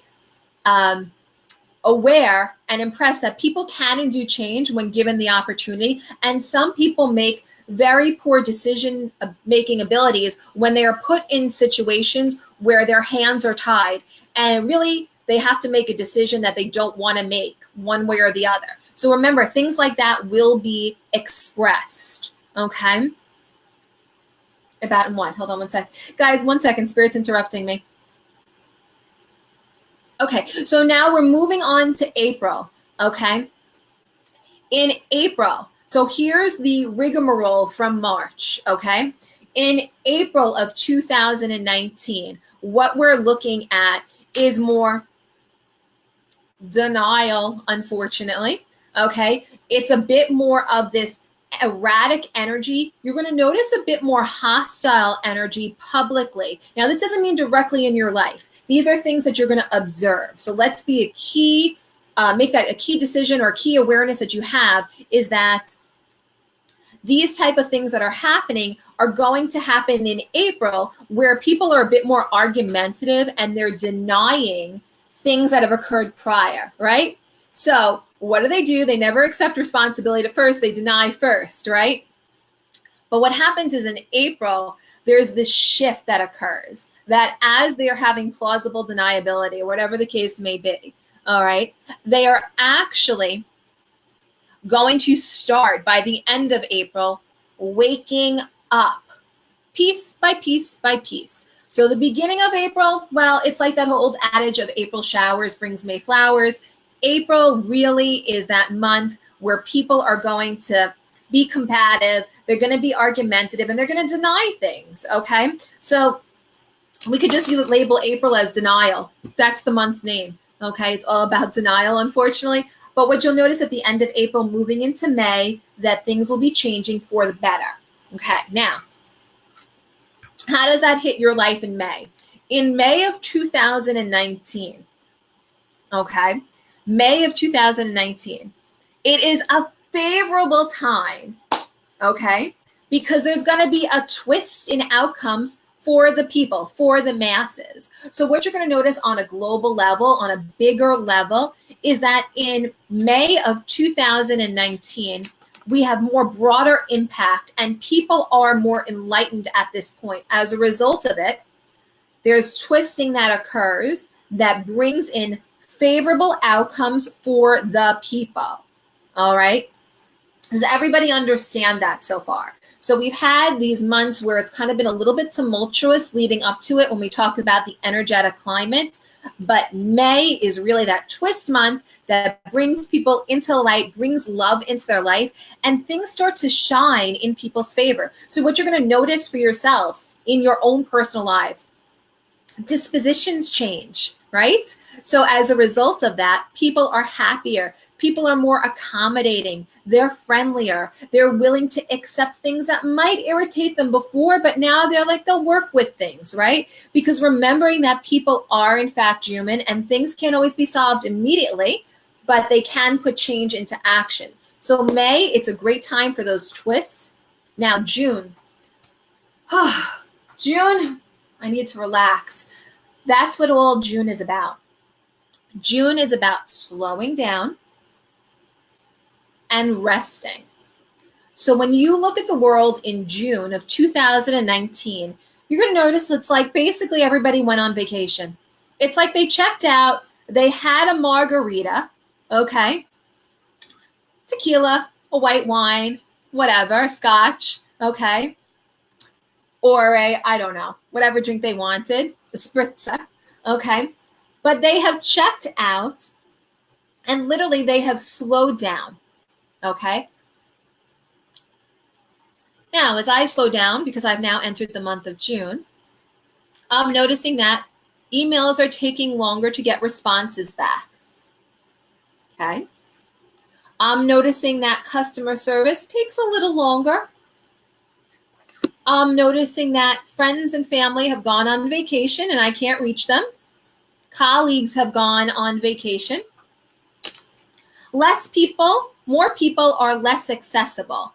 aware and impressed that people can and do change when given the opportunity. And some people make very poor decision making abilities when they are put in situations where their hands are tied, and really they have to make a decision that they don't want to make one way or the other. So remember, things like that will be expressed. Okay. About in what? Hold on one sec. Guys, 1 second. Spirit's interrupting me. Okay. So now we're moving on to April. Okay. In April. So here's the rigmarole from March. Okay. In April of 2019, what we're looking at is more denial, unfortunately. Okay. It's a bit more of this erratic energy. You're going to notice a bit more hostile energy publicly. Now, this doesn't mean directly in your life. These are things that you're going to observe. So let's be a key, make that a key decision or key awareness that you have, is that these type of things that are happening are going to happen in April, where people are a bit more argumentative and they're denying things that have occurred prior, right? So what do? They never accept responsibility at first. They deny first, right? But what happens is in April, there's this shift that occurs, that as they're having plausible deniability, or whatever the case may be, all right, they are actually going to start by the end of April waking up piece by piece by piece. So the beginning of April, well, it's like that whole old adage of April showers brings May flowers. April really is that month where people are going to be combative, they're going to be argumentative, and they're going to deny things, okay? So we could just label April as denial. That's the month's name, okay? It's all about denial, unfortunately. But what you'll notice at the end of April, moving into May, that things will be changing for the better. Okay, now, how does that hit your life in May? In May of 2019, okay, May of 2019, it is a favorable time, okay, because there's going to be a twist in outcomes for the people, for the masses. So what you're going to notice on a global level, on a bigger level, is that in May of 2019, we have more broader impact and people are more enlightened at this point. As a result of it, there's twisting that occurs that brings in favorable outcomes for the people. All right. Does everybody understand that so far? So we've had these months where it's kind of been a little bit tumultuous leading up to it when we talk about the energetic climate. But May is really that twist month that brings people into light, brings love into their life, and things start to shine in people's favor. So what you're going to notice for yourselves in your own personal lives, dispositions change, right? So as a result of that, people are happier. People are more accommodating. They're friendlier. They're willing to accept things that might irritate them before, but now they're like, they'll work with things, right? Because remembering that people are in fact human and things can't always be solved immediately, but they can put change into action. So May, it's a great time for those twists. Now June. June, I need to relax. That's what all June is about. June is about slowing down and resting. So when you look at the world in June of 2019, you're going to notice it's like basically everybody went on vacation. It's like they checked out, they had a margarita, okay, tequila, a white wine, whatever, scotch, okay, or I don't know, whatever drink they wanted, a spritzer, okay, but they have checked out and literally they have slowed down, okay. Now, as I slow down, because I've now entered the month of June, I'm noticing that emails are taking longer to get responses back, okay. I'm noticing that customer service takes a little longer. I'm noticing that friends and family have gone on vacation and I can't reach them. Colleagues have gone on vacation. Less people, more people are less accessible.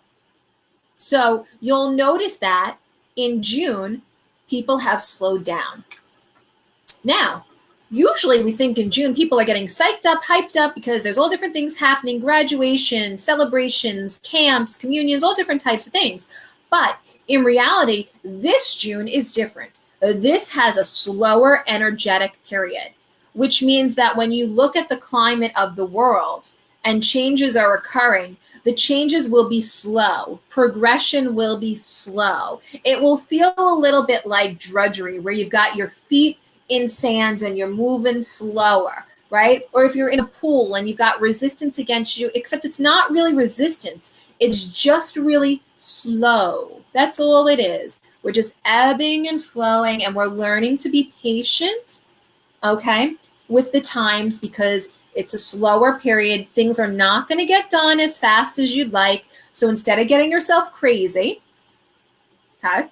So you'll notice that in June, people have slowed down. Now, usually we think in June, people are getting psyched up, hyped up because there's all different things happening, graduation, celebrations, camps, communions, all different types of things. But in reality, this June is different. This has a slower energetic period, which means that when you look at the climate of the world and changes are occurring, the changes will be slow. Progression will be slow. It will feel a little bit like drudgery, where you've got your feet in sand and you're moving slower, right? Or if you're in a pool and you've got resistance against you, except it's not really resistance. It's just really slow. That's all it is. We're just ebbing and flowing, and we're learning to be patient, okay, with the times, because it's a slower period. Things are not going to get done as fast as you'd like. So instead of getting yourself crazy, okay,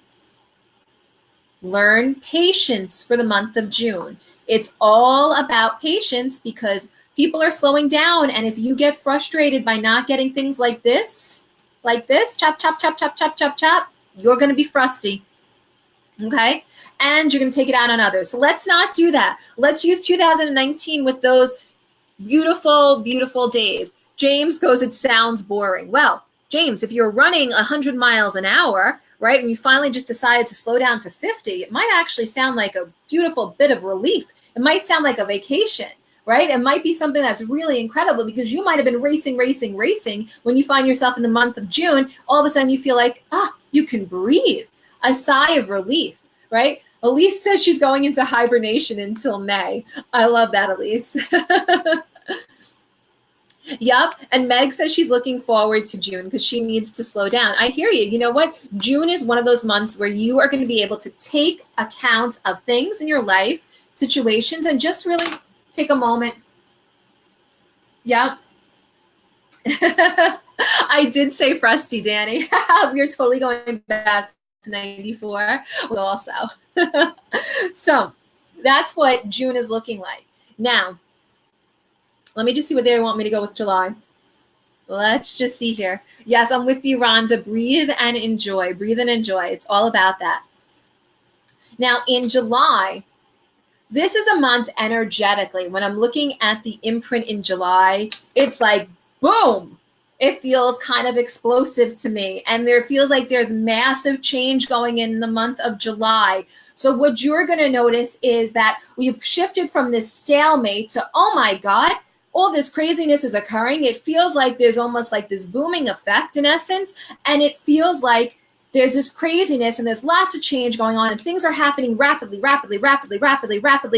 learn patience for the month of June. It's all about patience because people are slowing down. And if you get frustrated by not getting things like this, chop, chop, chop, chop, chop, chop, chop, you're going to be frusty. Okay. And you're going to take it out on others. So let's not do that. Let's use 2019 with those beautiful, beautiful days. James goes, it sounds boring. Well, James, if you're running 100 miles an hour, right, and you finally just decided to slow down to 50, it might actually sound like a beautiful bit of relief. It might sound like a vacation, right? It might be something that's really incredible because you might have been racing. When you find yourself in the month of June, all of a sudden you feel like, you can breathe, a sigh of relief, right? Elise says she's going into hibernation until May. I love that, Elise. Yep. And Meg says she's looking forward to June because she needs to slow down. I hear you. You know what? June is one of those months where you are going to be able to take account of things in your life, situations, and just really take a moment. Yep. I did say frusty, Danny. We are totally going back to 94 also. So that's what June is looking like. Now, let me just see where they want me to go with July. Let's just see here. Yes, I'm with you, Rhonda. Breathe and enjoy. Breathe and enjoy. It's all about that. Now, in July, this is a month energetically. When I'm looking at the imprint in July, it's like, boom. It feels kind of explosive to me. And there feels like there's massive change going in the month of July. So what you're going to notice is that we've shifted from this stalemate to, oh my God, all this craziness is occurring. It feels like there's almost like this booming effect in essence. And it feels like there's this craziness and there's lots of change going on and things are happening rapidly,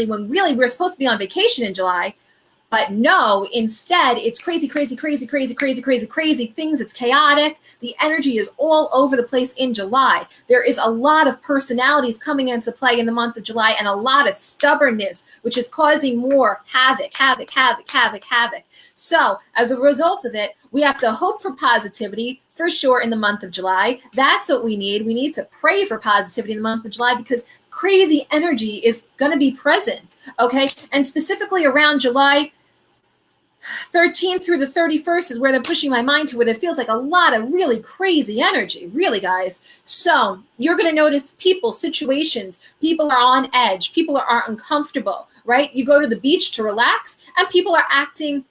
when really we're supposed to be on vacation in July. But no, instead, it's crazy things. It's chaotic. The energy is all over the place in July. There is a lot of personalities coming into play in the month of July and a lot of stubbornness, which is causing more havoc. So as a result of it, we have to hope for positivity for sure in the month of July. That's what we need. We need to pray for positivity in the month of July because crazy energy is going to be present. Okay. And specifically around July, 13th through the 31st is where they're pushing my mind to, where it feels like a lot of really crazy energy, really, guys. So you're going to notice people, situations, people are on edge, people are uncomfortable, right? You go to the beach to relax and people are acting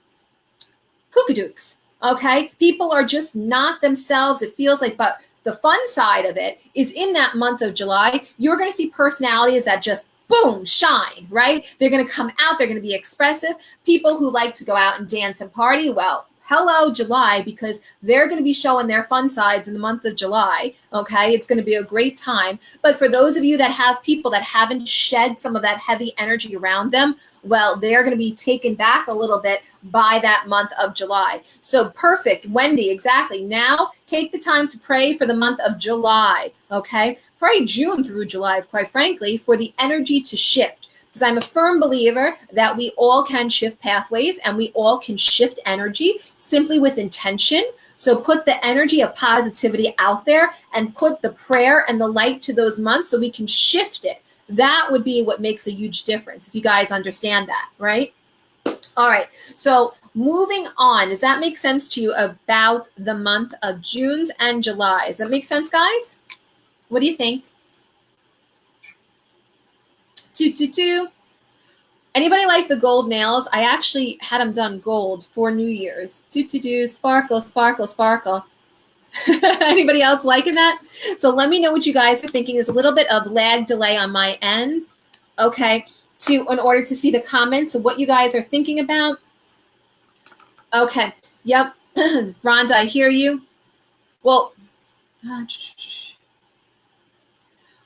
kookadooks, okay? People are just not themselves, it feels like, but the fun side of it is in that month of July, you're going to see personalities that just boom, shine, right? They're going to come out. They're going to be expressive. People who like to go out and dance and party, well, hello, July, because they're going to be showing their fun sides in the month of July, okay? It's going to be a great time. But for those of you that have people that haven't shed some of that heavy energy around them, well, they're going to be taken back a little bit by that month of July. So perfect, Wendy, exactly. Now take the time to pray for the month of July, okay? Pray June through July, quite frankly, for the energy to shift. Because I'm a firm believer that we all can shift pathways and we all can shift energy simply with intention. So put the energy of positivity out there and put the prayer and the light to those months so we can shift it. That would be what makes a huge difference, if you guys understand that, right? All right, so moving on. Does that make sense to you about the month of June and July? Does that make sense, guys? What do you think? 222. Anybody like the gold nails? I actually had them done gold for New Year's. 222, sparkle, sparkle, sparkle. Anybody else liking that? So let me know what you guys are thinking. There's a little bit of lag delay on my end, okay, in order to see the comments of what you guys are thinking about. Okay, yep. Rhonda, I hear you. Well,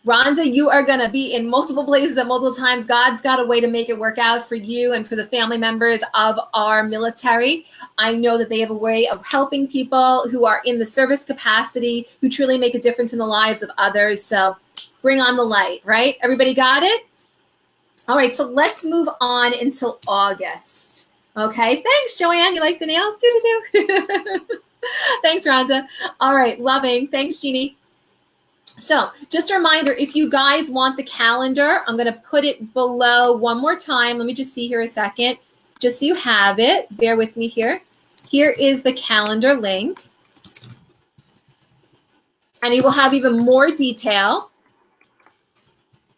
Rhonda, you are going to be in multiple places at multiple times. God's got a way to make it work out for you and for the family members of our military. I know that they have a way of helping people who are in the service capacity, who truly make a difference in the lives of others. So bring on the light, right? Everybody got it? All right, so let's move on until August. Okay, thanks, Joanne. You like the nails? Do-do-do. Thanks, Rhonda. All right, loving. Thanks, Jeannie. So just a reminder, if you guys want the calendar, I'm going to put it below one more time. Let me just see here a second, just so you have it. Bear with me here. Here is the calendar link. And you will have even more detail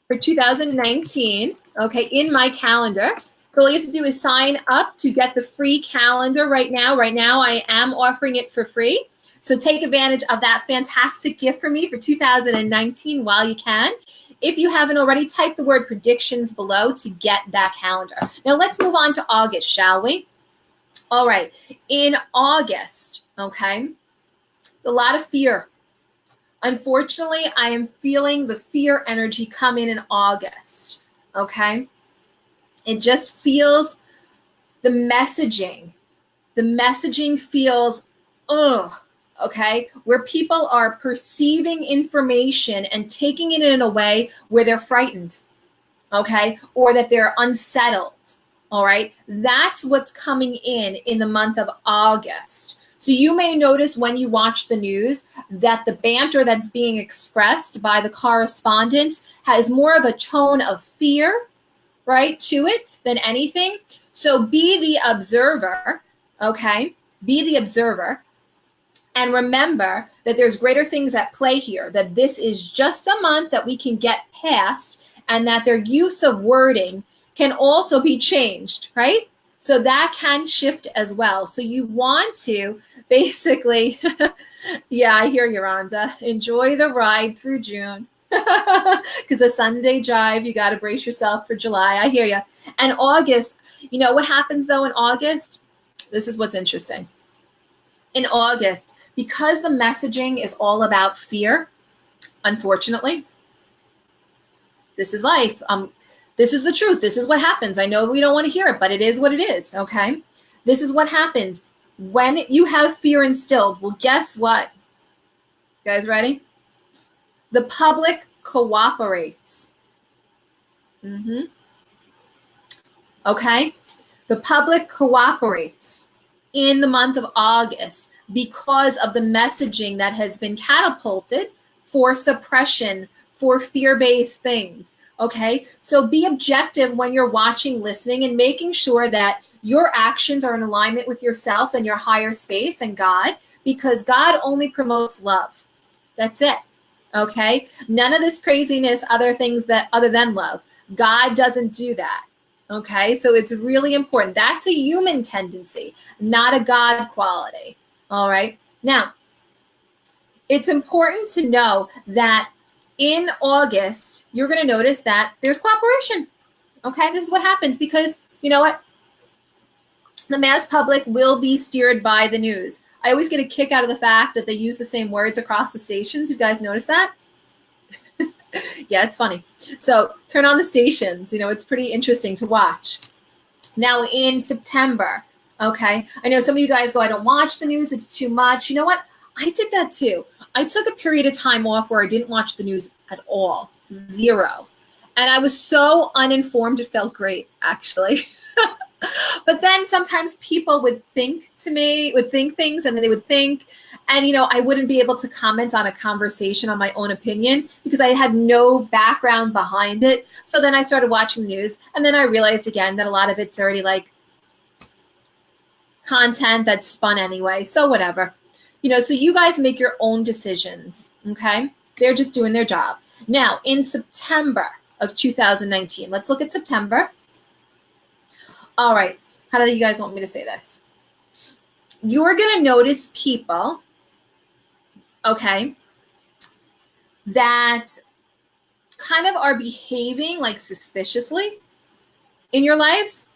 for 2019, okay, in my calendar. So all you have to do is sign up to get the free calendar right now. Right now, I am offering it for free. So take advantage of that fantastic gift for me for 2019 while you can. If you haven't already, type the word predictions below to get that calendar. Now let's move on to August, shall we? All right, in August, okay, a lot of fear. Unfortunately, I am feeling the fear energy come in August, okay? It just feels the messaging. The messaging feels, ugh. Okay, where people are perceiving information and taking it in a way where they're frightened, okay, or that they're unsettled, all right? That's what's coming in the month of August. So you may notice when you watch the news that the banter that's being expressed by the correspondents has more of a tone of fear, right, to it than anything. So be the observer, okay? Be the observer. And remember that there's greater things at play here, that this is just a month that we can get past and that their use of wording can also be changed, right? So that can shift as well. So you want to basically, yeah, I hear you, Rhonda. Enjoy the ride through June. Because the Sunday drive, you got to brace yourself for July. I hear you. And August, you know what happens though in August? This is what's interesting. In August, because the messaging is all about fear, unfortunately, this is life. This is the truth. This is what happens. I know we don't want to hear it, but it is what it is, okay? This is what happens when you have fear instilled. Well, guess what? You guys ready? The public cooperates. Okay? The public cooperates in the month of August because of the messaging that has been catapulted for suppression, for fear-based things, okay? So be objective when you're watching, listening, and making sure that your actions are in alignment with yourself and your higher space and God, because God only promotes love. That's it. Okay? None of this craziness, other than love. God doesn't do that. Okay? So it's really important. That's a human tendency, not a God quality. All right? Now, it's important to know that in August, you're going to notice that there's cooperation. Okay? This is what happens because, you know what? The mass public will be steered by the news. I always get a kick out of the fact that they use the same words across the stations. You guys notice that? Yeah, it's funny. So turn on the stations. You know, it's pretty interesting to watch. Now in September, okay, I know some of you guys go, I don't watch the news. It's too much. You know what? I did that too. I took a period of time off where I didn't watch the news at all. Zero. And I was so uninformed. It felt great, actually. But then sometimes people would think things, and then they would think, and, you know, I wouldn't be able to comment on a conversation on my own opinion because I had no background behind it. So then I started watching the news, and then I realized again that a lot of it's already like content that's spun anyway. So whatever, you know, so you guys make your own decisions. Okay. They're just doing their job. Now in September of 2019, let's look at September. All right. How do you guys want me to say this? You're going to notice people, okay, that kind of are behaving like suspiciously in your lives.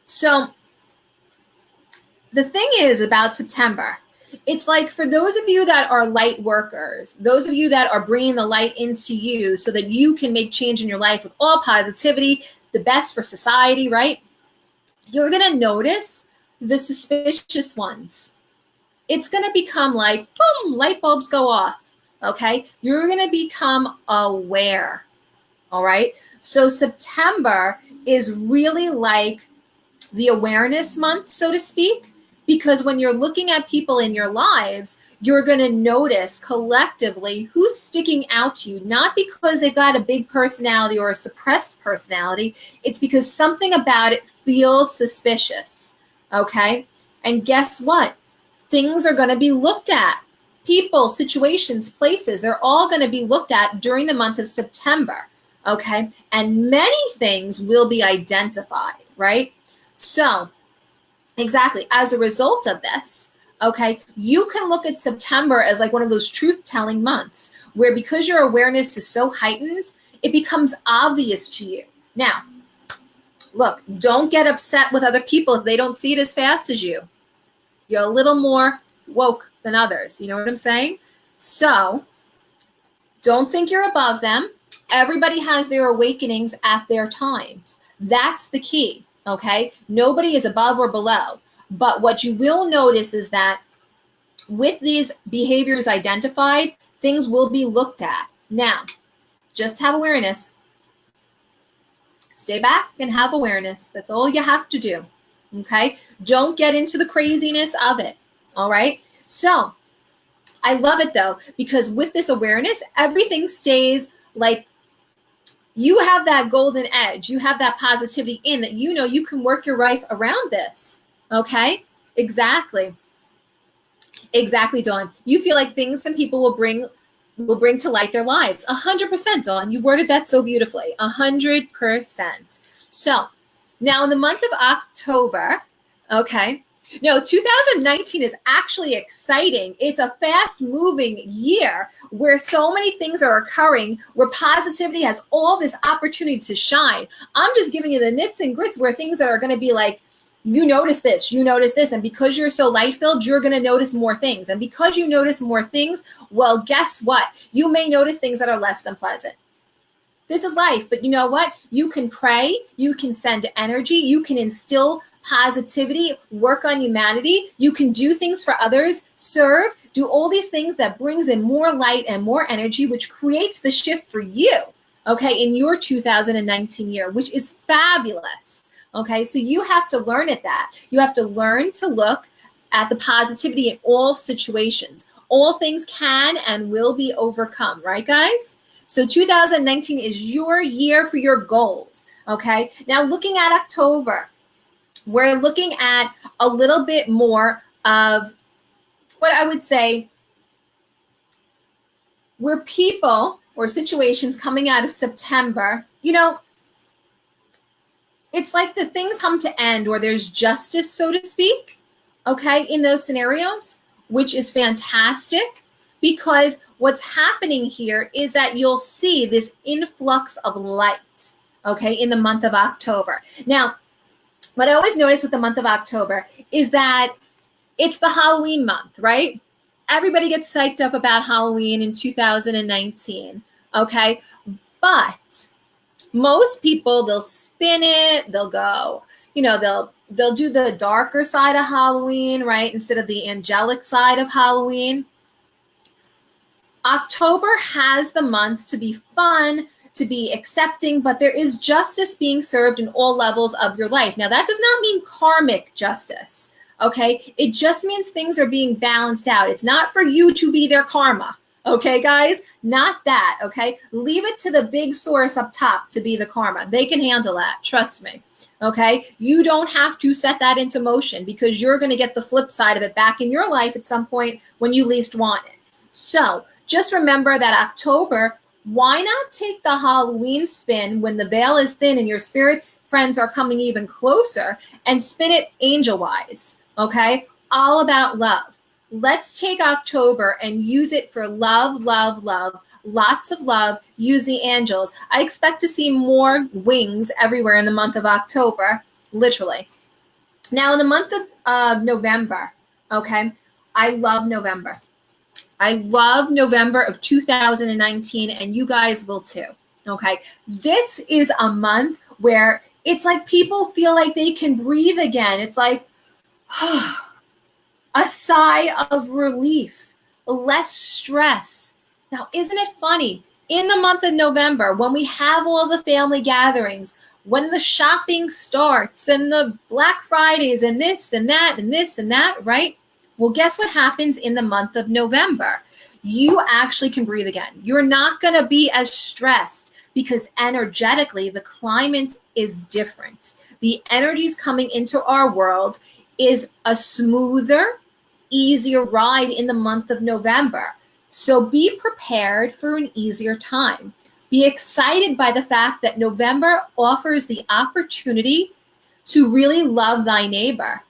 So the thing is about September, it's like for those of you that are light workers, those of you that are bringing the light into you so that you can make change in your life with all positivity, the best for society, right? You're going to notice the suspicious ones. It's going to become like, boom, light bulbs go off, okay? You're going to become aware, all right? So September is really like the awareness month, so to speak, because when you're looking at people in your lives, you're going to notice collectively who's sticking out to you, not because they've got a big personality or a suppressed personality. It's because something about it feels suspicious, okay? And guess what? Things are going to be looked at. People, situations, places, they're all going to be looked at during the month of September, okay? And many things will be identified, right? So, exactly, as a result of this, okay, you can look at September as like one of those truth-telling months where because your awareness is so heightened, it becomes obvious to you. Now, look, don't get upset with other people if they don't see it as fast as you. You're a little more woke than others. You know what I'm saying? So don't think you're above them. Everybody has their awakenings at their times. That's the key, okay? Nobody is above or below. But what you will notice is that with these behaviors identified, things will be looked at. Now, just have awareness. Stay back and have awareness. That's all you have to do, okay? Don't get into the craziness of it, all right? So I love it, though, because with this awareness, everything stays like you have that golden edge. You have that positivity in that you know you can work your life around this. Okay, exactly. Exactly, Dawn. You feel like things and people will bring to light their lives. 100%, Dawn. You worded that so beautifully. 100%. So now in the month of October, okay, no, 2019 is actually exciting. It's a fast-moving year where so many things are occurring, where positivity has all this opportunity to shine. I'm just giving you the nits and grits where things that are going to be like, you notice this, and because you're so light-filled, you're going to notice more things. And because you notice more things, well, guess what? You may notice things that are less than pleasant. This is life, but you know what? You can pray, you can send energy, you can instill positivity, work on humanity, you can do things for others, serve, do all these things that brings in more light and more energy, which creates the shift for you, okay, in your 2019 year, which is fabulous. Okay, so you have to learn at that. You have to learn to look at the positivity in all situations. All things can and will be overcome, right, guys? So 2019 is your year for your goals, okay? Now, looking at October, we're looking at a little bit more of what I would say were people or situations coming out of September. You know, it's like the things come to end or there's justice, so to speak, okay, in those scenarios, which is fantastic, because what's happening here is that you'll see this influx of light, okay, in the month of October. Now, what I always notice with the month of October is that it's the Halloween month, right? Everybody gets psyched up about Halloween in 2019, okay? But most people, they'll spin it, they'll go, you know, they'll do the darker side of Halloween, right? Instead of the angelic side of Halloween. October has the month to be fun, to be accepting, but there is justice being served in all levels of your life. Now, that does not mean karmic justice, okay? It just means things are being balanced out. It's not for you to be their karma, okay, guys? Not that, okay? Leave it to the big source up top to be the karma. They can handle that, trust me, okay? You don't have to set that into motion because you're going to get the flip side of it back in your life at some point when you least want it. So just remember that October, why not take the Halloween spin when the veil is thin and your spirit's friends are coming even closer and spin it angel-wise, okay? All about love. Let's take October and use it for love, love, love, lots of love. Use the angels. I expect to see more wings everywhere in the month of October, literally. Now, in the month of November, okay, I love November. I love November of 2019, and you guys will too, okay? This is a month where it's like people feel like they can breathe again. It's like a sigh of relief, less stress. Now, isn't it funny? In the month of November, when we have all the family gatherings, when the shopping starts and the Black Fridays and this and that and this and that, right? Well, guess what happens in the month of November? You actually can breathe again. You're not going to be as stressed because energetically the climate is different. The energies coming into our world is a smoother, easier ride in the month of November. So be prepared for an easier time. Be excited by the fact that November offers the opportunity to really love thy neighbor.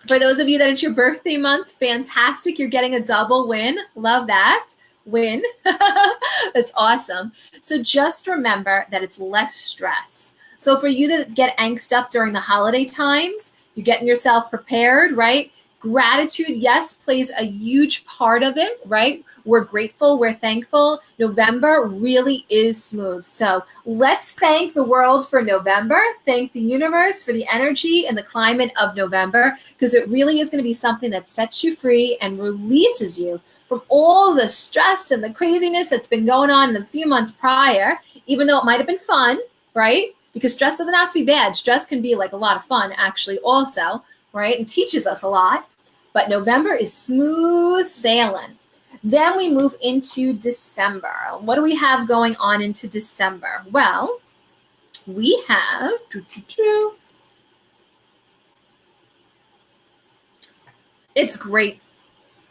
For those of you that it's your birthday month, fantastic. You're getting a double win. Love that. Win. That's awesome. So just remember that it's less stress. So for you that get angst up during the holiday times, you're getting yourself prepared, right? Gratitude, yes, plays a huge part of it, right? We're grateful, we're thankful. November really is smooth. So let's thank the world for November. Thank the universe for the energy and the climate of November, because it really is going to be something that sets you free and releases you from all the stress and the craziness that's been going on in the few months prior, even though it might have been fun, right? Because stress doesn't have to be bad. Stress can be like a lot of fun, actually, also, right? And teaches us a lot. But November is smooth sailing. Then we move into December. What do we have going on into December? Well, we have it's great.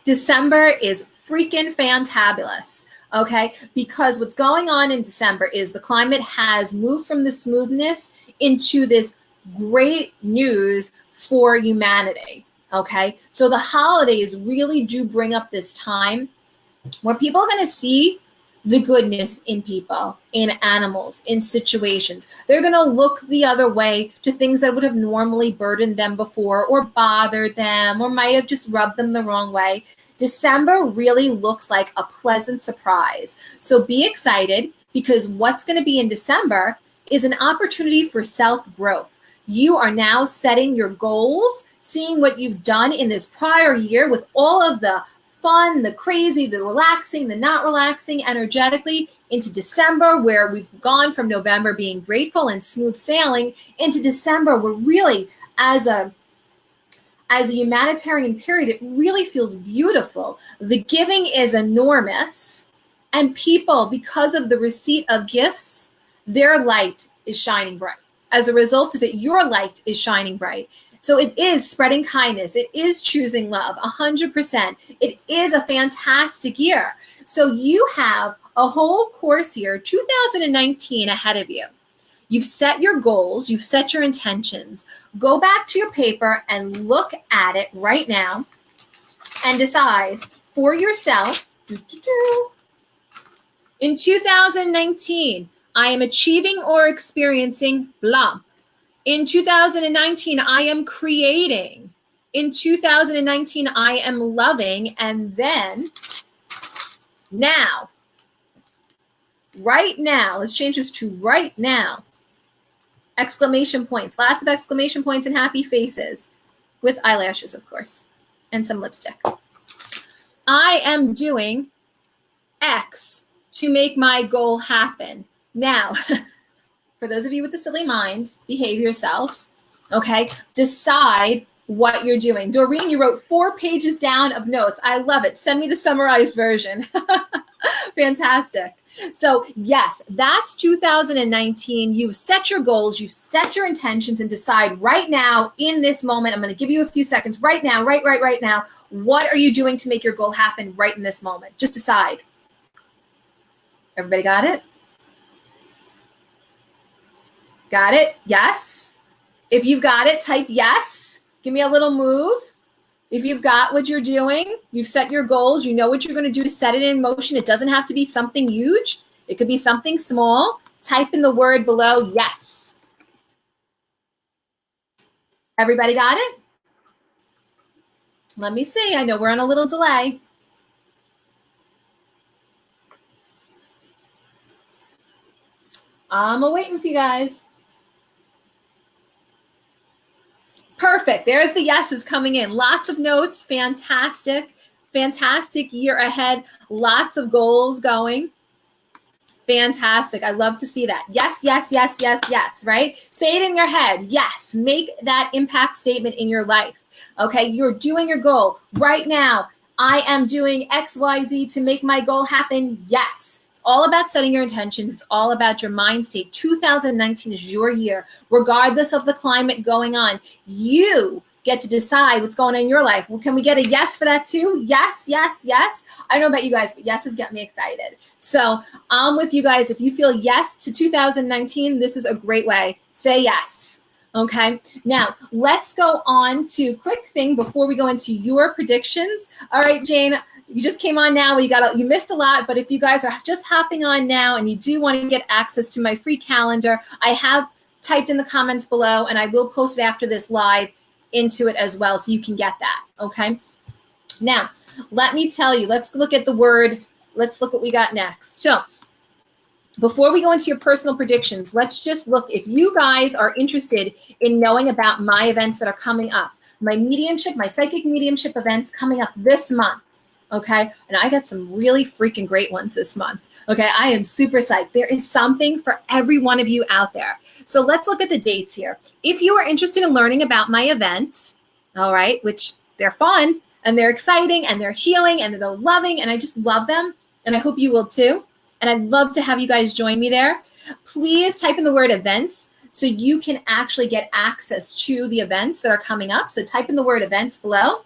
December is freaking fantabulous, okay? Because what's going on in December is the climate has moved from the smoothness into this great news for humanity, okay? So the holidays really do bring up this time where people are going to see the goodness in people, in animals, in situations. They're going to look the other way to things that would have normally burdened them before or bothered them or might have just rubbed them the wrong way. December really looks like a pleasant surprise. So be excited, because what's going to be in December is an opportunity for self-growth. You are now setting your goals, seeing what you've done in this prior year with all of the fun, the crazy, the relaxing, the not relaxing energetically into December, where we've gone from November being grateful and smooth sailing into December, where really as a humanitarian period, it really feels beautiful. The giving is enormous, and people, because of the receipt of gifts, their light is shining bright. As a result of it, your light is shining bright. So it is spreading kindness. It is choosing love, 100%. It is a fantastic year. So you have a whole course year, 2019, ahead of you. You've set your goals. You've set your intentions. Go back to your paper and look at it right now and decide for yourself, in 2019, I am achieving or experiencing blah. In 2019, I am creating. In 2019, I am loving. And then now, right now, let's change this to right now. Exclamation points, lots of exclamation points and happy faces with eyelashes, of course, and some lipstick. I am doing X to make my goal happen. Now, for those of you with the silly minds, behave yourselves, okay? Decide what you're doing. Doreen, you wrote 4 pages down of notes. I love it. Send me the summarized version. Fantastic. So yes, that's 2019. You've set your goals, you've set your intentions, and decide right now in this moment. I'm going to give you a few seconds right now, right now. What are you doing to make your goal happen right in this moment? Just decide. Everybody got it? Got it? Yes. If you've got it, type yes. Give me a little move. If you've got what you're doing, you've set your goals, you know what you're going to do to set it in motion. It doesn't have to be something huge. It could be something small. Type in the word below, yes. Everybody got it? Let me see. I know we're on a little delay. I'm waiting for you guys. Perfect. There's the yeses coming in. Lots of notes. Fantastic. Fantastic year ahead. Lots of goals going. Fantastic. I love to see that. Yes, yes, yes, yes, yes, right? Say it in your head. Yes. Make that impact statement in your life. Okay. You're doing your goal right now. I am doing X, Y, Z to make my goal happen. Yes. It's all about setting your intentions. It's all about your mind state. 2019 is your year, regardless of the climate going on. You get to decide what's going on in your life. Well, can we get a yes for that too? Yes, yes, yes. I don't know about you guys, but yeses get me excited. So I'm with you guys. If you feel yes to 2019, this is a great way. Say yes. Okay. Now let's go on to quick thing before we go into your predictions. All right, Jane. You just came on now. You missed a lot, but if you guys are just hopping on now and you do want to get access to my free calendar, I have typed in the comments below, and I will post it after this live into it as well, so you can get that. Okay. Now, let me tell you. Let's look at the word. Let's look what we got next. So, before we go into your personal predictions, let's just look. If you guys are interested in knowing about my events that are coming up, my mediumship, my psychic mediumship events coming up this month. Okay. And I got some really freaking great ones this month. Okay. I am super psyched. There is something for every one of you out there. So let's look at the dates here. If you are interested in learning about my events, all right, which they're fun and they're exciting and they're healing and they're loving, and I just love them. And I hope you will too. And I'd love to have you guys join me there. Please type in the word events so you can actually get access to the events that are coming up. So type in the word events below.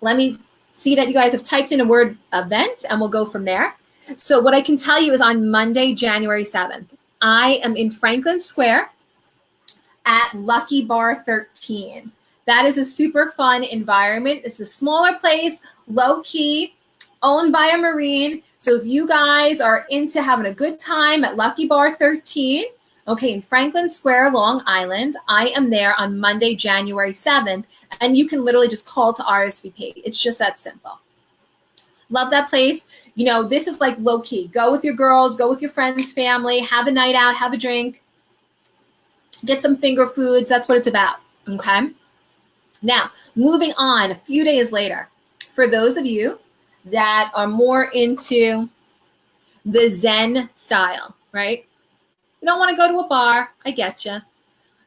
Let me see that you guys have typed in a word events, and we'll go from there. So what I can tell you is on Monday, January 7th, I am in Franklin Square at Lucky Bar 13. That is a super fun environment. It's a smaller place, low key, owned by a Marine. So if you guys are into having a good time at Lucky Bar 13, okay, in Franklin Square, Long Island, I am there on Monday, January 7th, and you can literally just call to RSVP. It's just that simple. Love that place. You know, this is like low key. Go with your girls, go with your friends, family, have a night out, have a drink, get some finger foods. That's what it's about. Okay. Now, moving on a few days later, for those of you that are more into the Zen style, right? You don't want to go to a bar. I get you.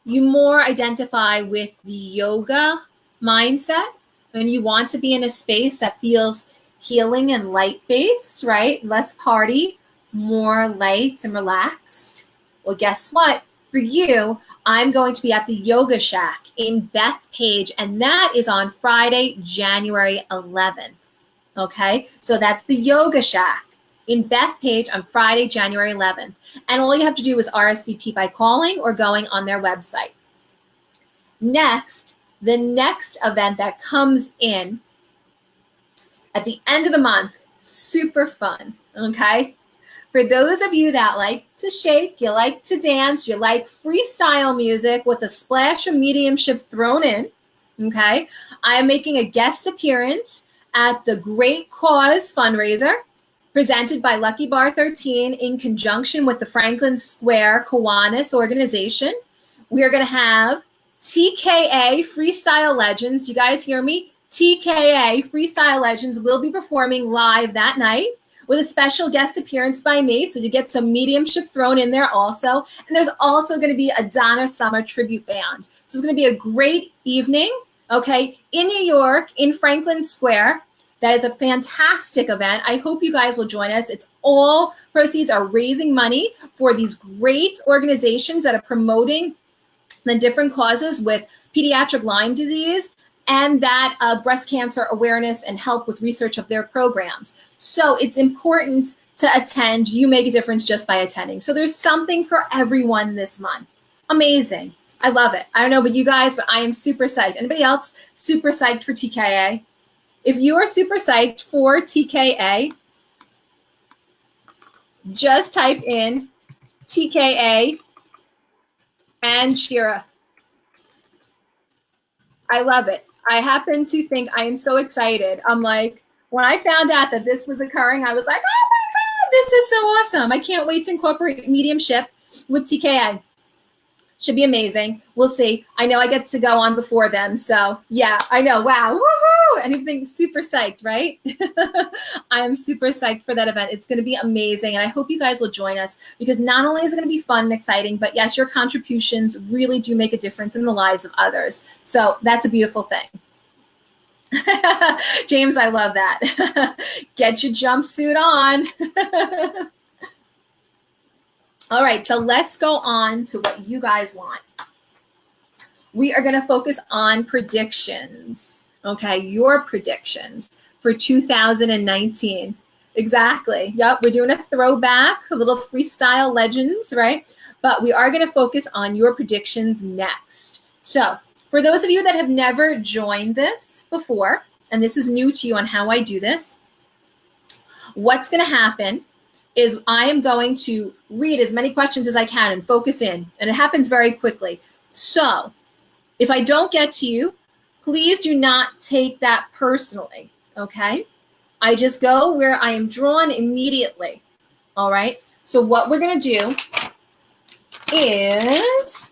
You more identify with the yoga mindset, and you want to be in a space that feels healing and light-based, right? Less party, more light and relaxed. Well, guess what? For you, I'm going to be at the Yoga Shack in Bethpage, and that is on Friday, January 11th. Okay, so that's the Yoga Shack in Bethpage on Friday, January 11th. And all you have to do is RSVP by calling or going on their website. Next, the next event that comes in at the end of the month, super fun, okay? For those of you that like to shake, you like to dance, you like freestyle music with a splash of mediumship thrown in, okay? I am making a guest appearance at the Great Cause fundraiser presented by Lucky Bar 13 in conjunction with the Franklin Square Kiwanis organization. We are going to have TKA Freestyle Legends. Do you guys hear me? TKA Freestyle Legends will be performing live that night with a special guest appearance by me. So you get some mediumship thrown in there also. And there's also going to be a Donna Summer tribute band. So it's going to be a great evening, okay, in New York, in Franklin Square. That is a fantastic event. I hope you guys will join us. It's all proceeds are raising money for these great organizations that are promoting the different causes with pediatric Lyme disease and that breast cancer awareness and help with research of their programs. So it's important to attend. You make a difference just by attending. So there's something for everyone this month. Amazing. I love it. I don't know about you guys, but I am super psyched. Anybody else super psyched for TKA? If you are super psyched for TKA, just type in TKA and Shira. I love it. I happen to think I am so excited. I'm like, when I found out that this was occurring, I was like, oh my God, this is so awesome. I can't wait to incorporate mediumship with TKA. Should be amazing. We'll see. I know I get to go on before them. So yeah, I know. Wow. Woohoo. Anything super psyched, right? I am super psyched for that event. It's going to be amazing. And I hope you guys will join us because not only is it going to be fun and exciting, but yes, your contributions really do make a difference in the lives of others. So that's a beautiful thing. James, I love that. Get your jumpsuit on. All right, so let's go on to what you guys want. We are going to focus on predictions, okay? Your predictions for 2019. Exactly. Yep, we're doing a throwback, a little freestyle legends, right? But we are going to focus on your predictions next. So for those of you that have never joined this before, and this is new to you on how I do this, what's going to happen is I am going to read as many questions as I can and focus in. And it happens very quickly. So if I don't get to you, please do not take that personally, okay? I just go where I am drawn immediately, all right? So what we're going to do is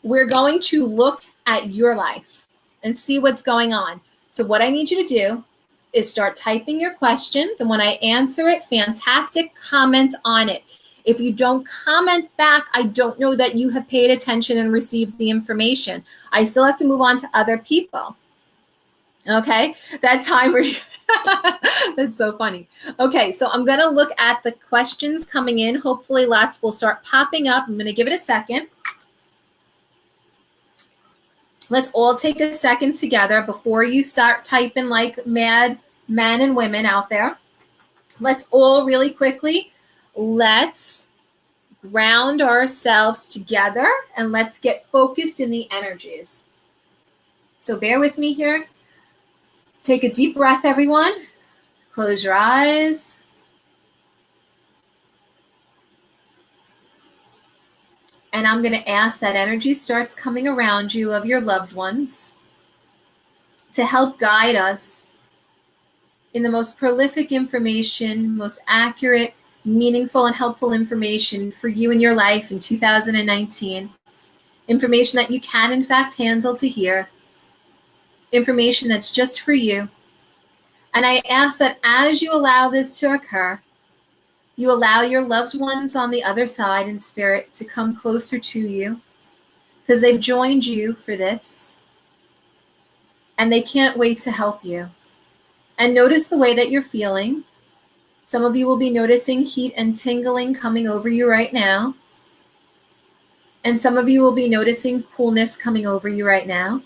we're going to look at your life and see what's going on. So what I need you to do is start typing your questions. And when I answer it, fantastic, comment on it. If you don't comment back, I don't know that you have paid attention and received the information. I still have to move on to other people. Okay, that time where that's so funny. Okay, so I'm gonna look at the questions coming in. Hopefully lots will start popping up. I'm gonna give it a second. Let's all take a second together before you start typing like mad men and women out there. Let's all really quickly, let's ground ourselves together and let's get focused in the energies. So bear with me here. Take a deep breath, everyone. Close your eyes. And I'm going to ask that energy starts coming around you of your loved ones to help guide us in the most prolific information, most accurate, meaningful, and helpful information for you in your life in 2019. Information that you can, in fact, handle to hear. Information that's just for you. And I ask that as you allow this to occur, you allow your loved ones on the other side in spirit to come closer to you because they've joined you for this and they can't wait to help you. And notice the way that you're feeling. Some of you will be noticing heat and tingling coming over you right now. And some of you will be noticing coolness coming over you right now.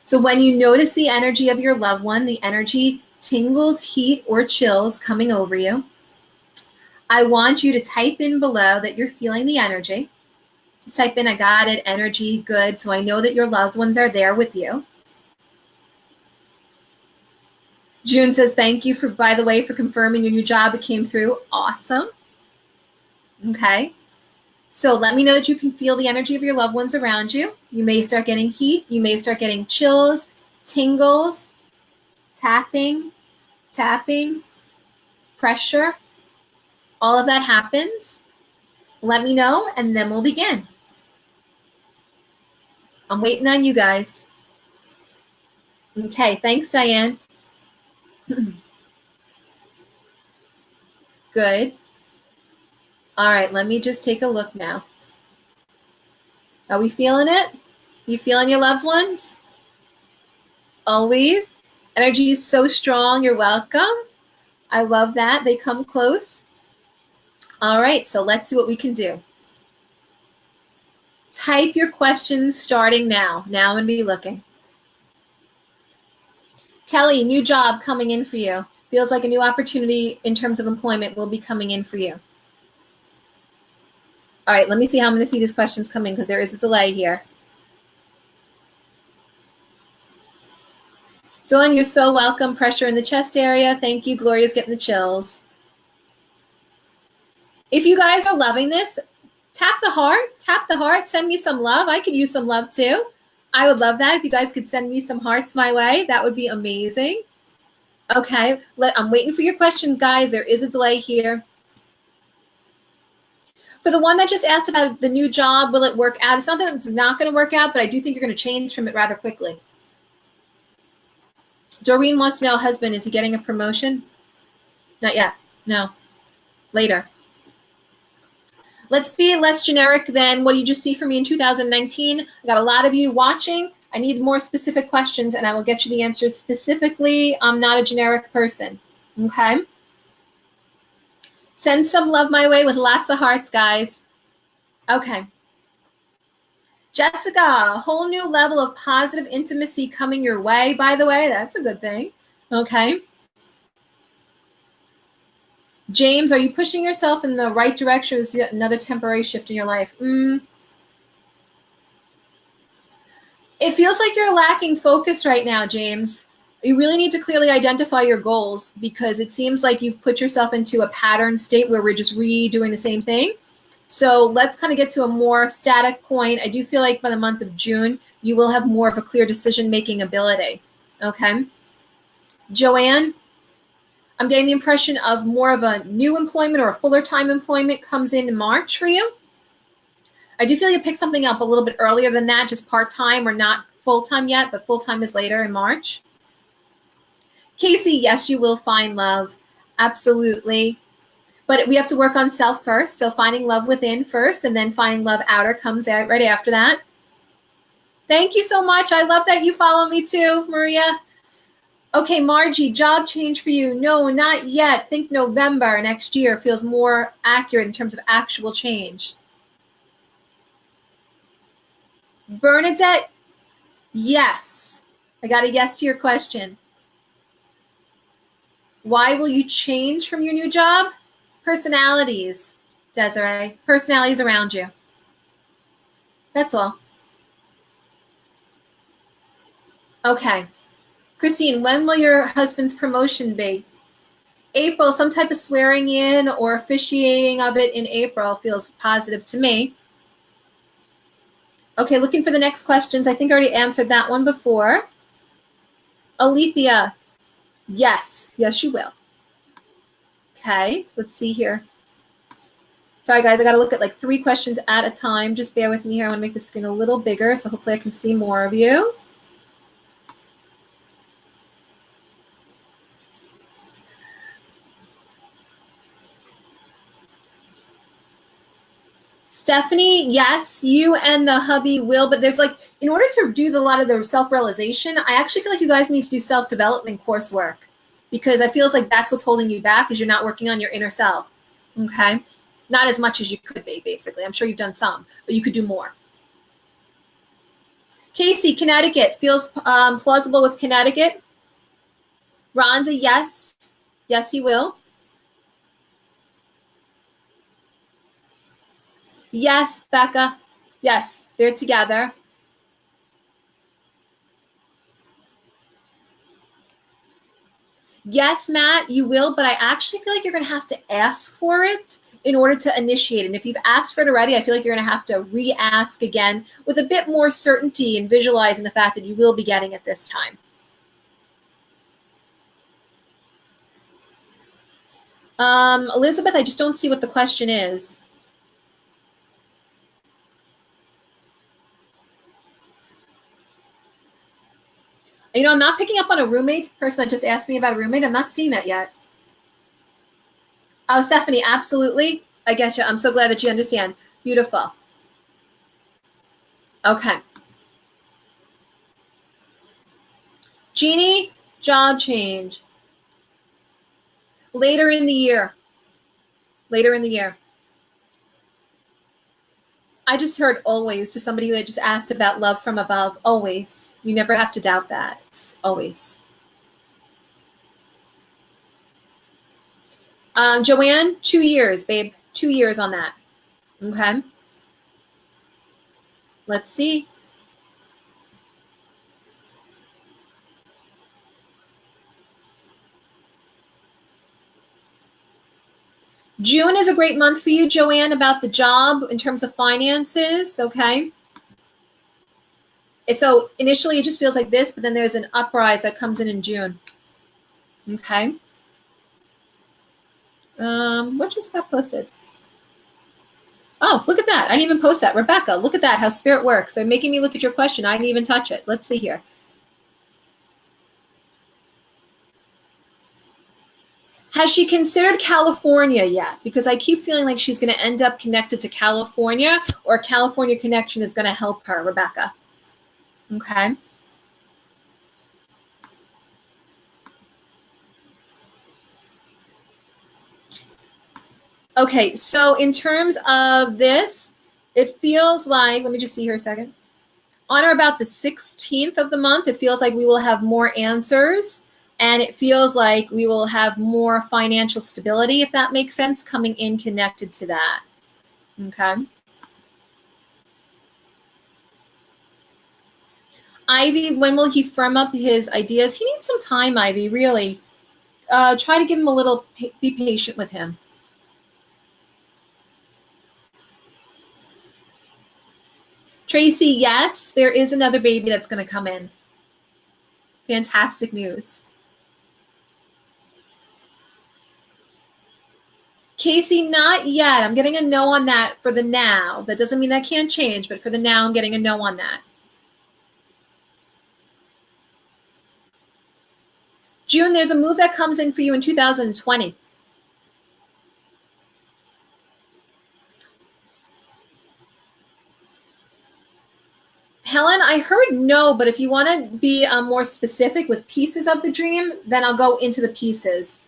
So when you notice the energy of your loved one, the energy tingles, heat, or chills coming over you, I want you to type in below that you're feeling the energy. Just type in, I got it, energy, good. So I know that your loved ones are there with you. June says, thank you for, by the way, for confirming your new job. It came through. Awesome. Okay. So let me know that you can feel the energy of your loved ones around you. You may start getting heat. You may start getting chills, tingles, tapping, pressure. All of that happens. Let me know, and then we'll begin. I'm waiting on you guys. Okay, thanks, Diane. Good. All right, let me just take a look now. Are we feeling it? You feeling your loved ones? Always. Energy is so strong. You're welcome. I love that. They come close. All right, so let's see what we can do. Type your questions starting now. Now I'm going to be looking. Kelly, new job coming in for you. Feels like a new opportunity in terms of employment will be coming in for you. All right, let me see how I'm going to see these questions come in because there is a delay here. Dawn, you're so welcome. Pressure in the chest area. Thank you. Gloria's getting the chills. If you guys are loving this, tap the heart, send me some love. I could use some love too. I would love that if you guys could send me some hearts my way. That would be amazing. Okay, I'm waiting for your questions, guys. There is a delay here. For the one that just asked about the new job, will it work out? It's not that it's not going to work out, but I do think you're going to change from it rather quickly. Doreen wants to know, husband, is he getting a promotion? Not yet. No. Later. Let's be less generic than what you just see from me in 2019. I got a lot of you watching. I need more specific questions, and I will get you the answers specifically. I'm not a generic person. Okay? Send some love my way with lots of hearts, guys. Okay. Jessica, a whole new level of positive intimacy coming your way, by the way. That's a good thing. Okay. James, are you pushing yourself in the right direction? This is another temporary shift in your life. It feels like you're lacking focus right now, James. You really need to clearly identify your goals because it seems like you've put yourself into a pattern state where we're just redoing the same thing. So let's kind of get to a more static point. I do feel like by the month of June, you will have more of a clear decision-making ability. Okay. Joanne, I'm getting the impression of more of a new employment or a fuller time employment comes in March for you. I do feel you pick something up a little bit earlier than that, just part-time or not full-time yet, but full-time is later in March. Casey, yes, you will find love. Absolutely. But we have to work on self first. So finding love within first and then finding love outer comes out right after that. Thank you so much. I love that you follow me too, Maria. Okay, Margie, job change for you. No, not yet. Think November next year feels more accurate in terms of actual change. Bernadette, yes. I got a yes to your question. Why will you change from your new job? Personalities, Desiree. Personalities around you. That's all. Okay. Christine, when will your husband's promotion be? April, some type of swearing in or officiating of it in April feels positive to me. Okay, looking for the next questions. I think I already answered that one before. Alethea, yes. Yes, you will. Okay, let's see here. Sorry, guys, I got to look at like 3 questions at a time. Just bear with me here. I want to make the screen a little bigger, so hopefully I can see more of you. Stephanie, yes, you and the hubby will, but there's like, in order to do a lot of the self-realization, I actually feel like you guys need to do self-development coursework because I feel like that's what's holding you back is you're not working on your inner self, okay? Not as much as you could be, basically. I'm sure you've done some, but you could do more. Casey, Connecticut. Feels plausible with Connecticut. Rhonda, yes. Yes, he will. Yes, Becca. Yes, they're together. Yes, Matt, you will, but I actually feel like you're going to have to ask for it in order to initiate it. And if you've asked for it already, I feel like you're going to have to re-ask again with a bit more certainty and visualizing the fact that you will be getting it this time. Elizabeth, I just don't see what the question is. You know, I'm not picking up on a roommate person that just asked me about a roommate. I'm not seeing that yet. Oh, Stephanie, absolutely. I get you. I'm so glad that you understand. Beautiful. Okay. Jeannie, job change. Later in the year. Later in the year. I just heard always to somebody who had just asked about love from above. Always. You never have to doubt that. It's always. Joanne, 2 years, babe. 2 years on that. Okay. Let's see. June is a great month for you, Joanne, about the job in terms of finances, okay? So initially it just feels like this, but then there's an uprise that comes in June, okay? What just got posted? Oh, look at that. I didn't even post that. Rebecca, look at that, how spirit works. They're making me look at your question. I didn't even touch it. Let's see here. Has she considered California yet? Because I keep feeling like she's going to end up connected to California, or California connection is going to help her, Rebecca. Okay. Okay, so in terms of this, it feels like, let me just see here a second. On or about the 16th of the month, it feels like we will have more answers, and it feels like we will have more financial stability, if that makes sense, coming in connected to that. Okay. Ivy, when will he firm up his ideas? He needs some time, Ivy, really. Try to give him a little, be patient with him. Tracy, yes, there is another baby that's going to come in. Fantastic news. Casey, not yet. I'm getting a no on that for the now. That doesn't mean that can't change, but for the now, I'm getting a no on that. June, there's a move that comes in for you in 2020. Helen, I heard no, but if you want to be more specific with pieces of the dream, then I'll go into the pieces.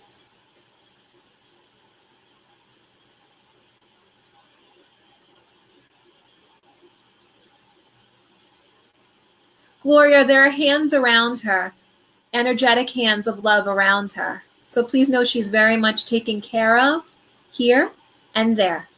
Gloria, there are hands around her, energetic hands of love around her. So please know she's very much taken care of here and there.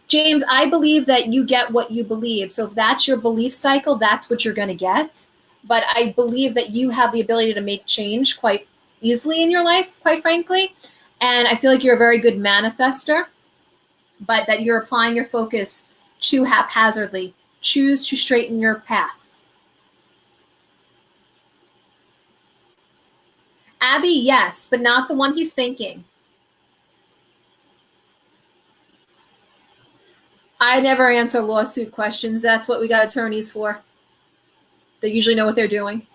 James, I believe that you get what you believe. So if that's your belief cycle, that's what you're going to get. But I believe that you have the ability to make change quite easily in your life, quite frankly. And I feel like you're a very good manifester, but that you're applying your focus too haphazardly. Choose to straighten your path. Abby, yes, but not the one he's thinking. I never answer lawsuit questions. That's what we got attorneys for. They usually know what they're doing.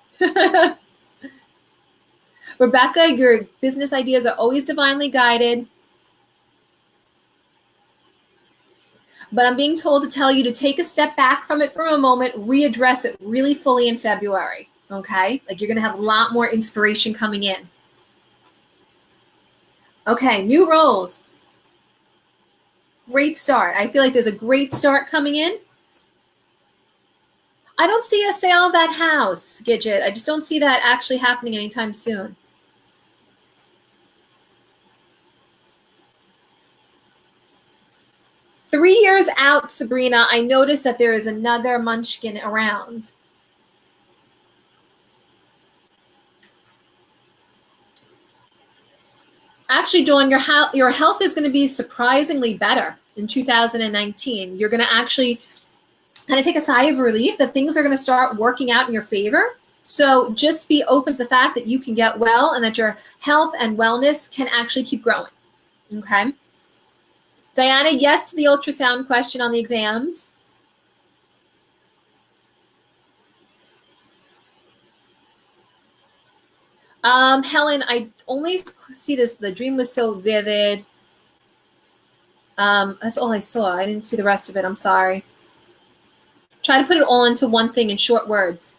Rebecca, your business ideas are always divinely guided. But I'm being told to tell you to take a step back from it for a moment, readdress it really fully in February. Okay, like you're going to have a lot more inspiration coming in. Okay, new roles. Great start. I feel like there's a great start coming in. I don't see a sale of that house, Gidget. I just don't see that actually happening anytime soon. Three years out, Sabrina, I noticed that there is another munchkin around. Actually, Dawn, your health is going to be surprisingly better in 2019. You're going to actually kind of take a sigh of relief that things are going to start working out in your favor. So just be open to the fact that you can get well and that your health and wellness can actually keep growing. Okay. Diana, yes to the ultrasound question on the exams. Helen, I only see this. The dream was so vivid. That's all I saw. I didn't see the rest of it. I'm sorry. Try to put it all into one thing in short words.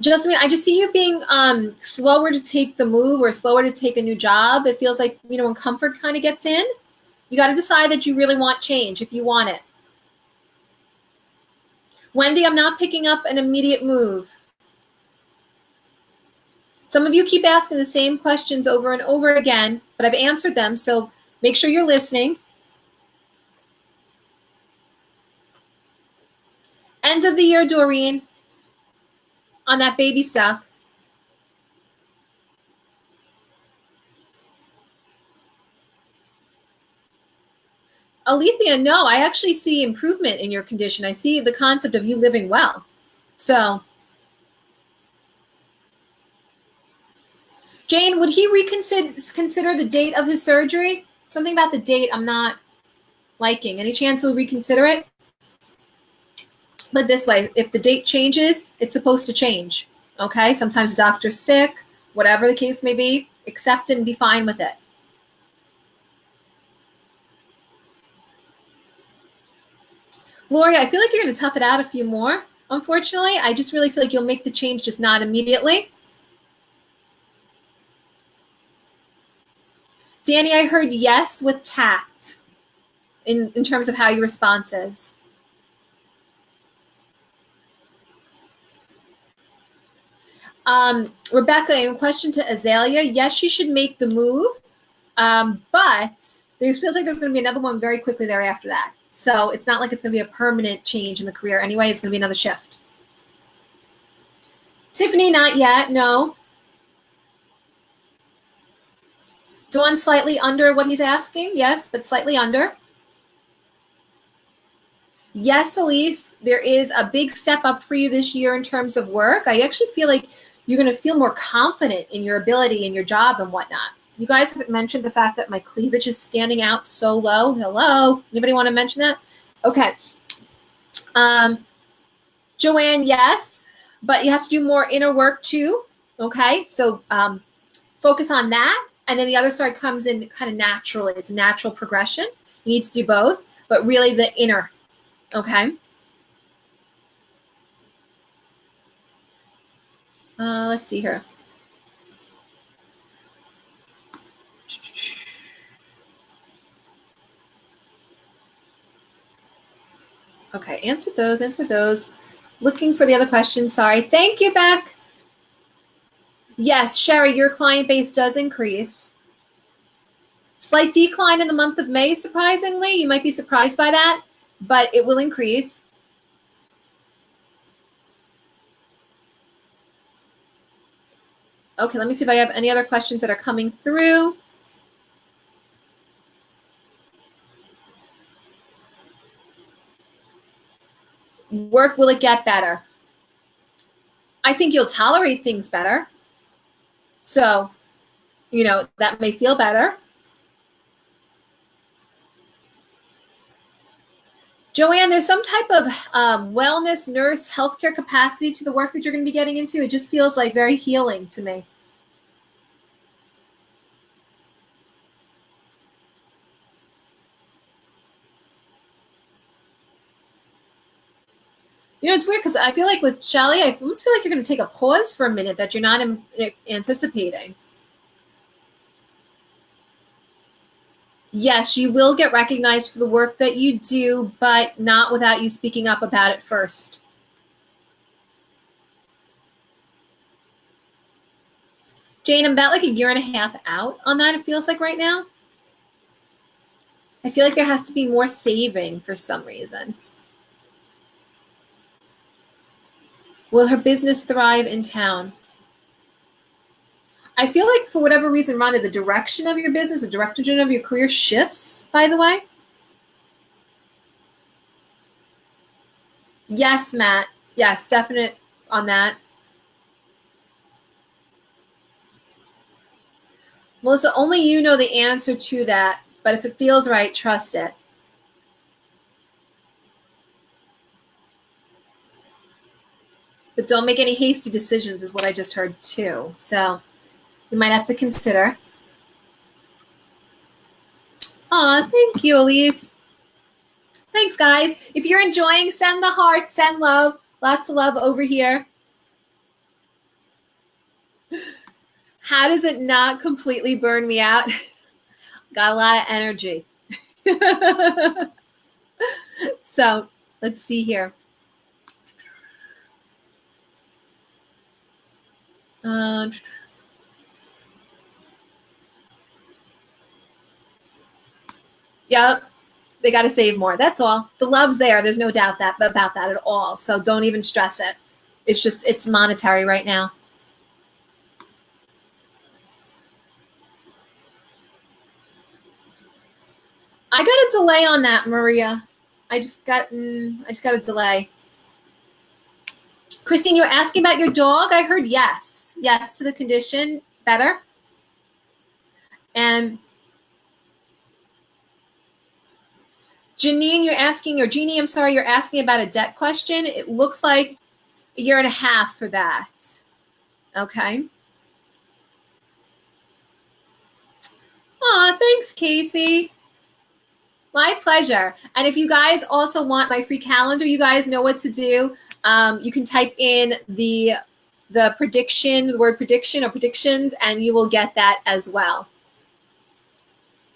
Jasmine, I just see you being slower to take the move or slower to take a new job. It feels like, when comfort kind of gets in, you got to decide that you really want change if you want it. Wendy, I'm not picking up an immediate move. Some of you keep asking the same questions over and over again, but I've answered them, so make sure you're listening. End of the year, Doreen, on that baby stuff. Alethea, no, I actually see improvement in your condition. I see the concept of you living well. So, Jane, would he reconsider the date of his surgery? Something about the date I'm not liking. Any chance he'll reconsider it? But this way, if the date changes, it's supposed to change. Okay? Sometimes the doctor's sick, whatever the case may be, accept it and be fine with it. Gloria, I feel like you're going to tough it out a few more. Unfortunately, I just really feel like you'll make the change, just not immediately. Danny, I heard yes with tact in terms of how your response is. Rebecca, a question to Azalea. Yes, she should make the move, but there feels like there's going to be another one very quickly there after that. So it's not like it's going to be a permanent change in the career. Anyway, it's going to be another shift. Tiffany, not yet. No. Dawn, slightly under what he's asking. Yes, but slightly under. Yes, Elise, there is a big step up for you this year in terms of work. I actually feel like you're going to feel more confident in your ability in your job and whatnot. You guys haven't mentioned the fact that my cleavage is standing out so low. Hello? Anybody want to mention that? Okay. Joanne, yes, but you have to do more inner work too. Okay, so focus on that. And then the other side comes in kind of naturally. It's a natural progression. You need to do both, but really the inner. Okay. Let's see here. Okay, answer those. Looking for the other questions. Sorry. Thank you, Beck. Yes, Sherry, your client base does increase. Slight decline in the month of May, surprisingly. You might be surprised by that, but it will increase. Okay, let me see if I have any other questions that are coming through. Work, will it get better? I think you'll tolerate things better. So, that may feel better. Joanne, there's some type of wellness, nurse, healthcare capacity to the work that you're going to be getting into. It just feels like very healing to me. You know, it's weird because I feel like with Shelly, I almost feel like you're going to take a pause for a minute that you're not anticipating. Yes, you will get recognized for the work that you do, but not without you speaking up about it first. Jane, I'm about like a year and a half out on that, it feels like right now. I feel like there has to be more saving for some reason. Will her business thrive in town? I feel like for whatever reason, Rhonda, the direction of your business, the direction of your career shifts, by the way. Yes, Matt. Yes, definite on that. Melissa, only you know the answer to that, but if it feels right, trust it. But don't make any hasty decisions is what I just heard too. So you might have to consider. Aw, thank you, Elise. Thanks, guys. If you're enjoying, send the heart, send love. Lots of love over here. How does it not completely burn me out? Got a lot of energy. So let's see here. Yep. They got to save more. That's all. The love's there. There's no doubt about that at all. So don't even stress it. It's just, it's monetary right now. I got a delay on that, Maria. I just got a delay. Christine, you're asking about your dog? I heard yes. Yes to the condition. Better. And Janine, you're asking about a debt question. It looks like a year and a half for that. Okay. Aw, thanks, Casey. My pleasure. And if you guys also want my free calendar, you guys know what to do. You can type in the prediction, the word prediction or predictions, and you will get that as well.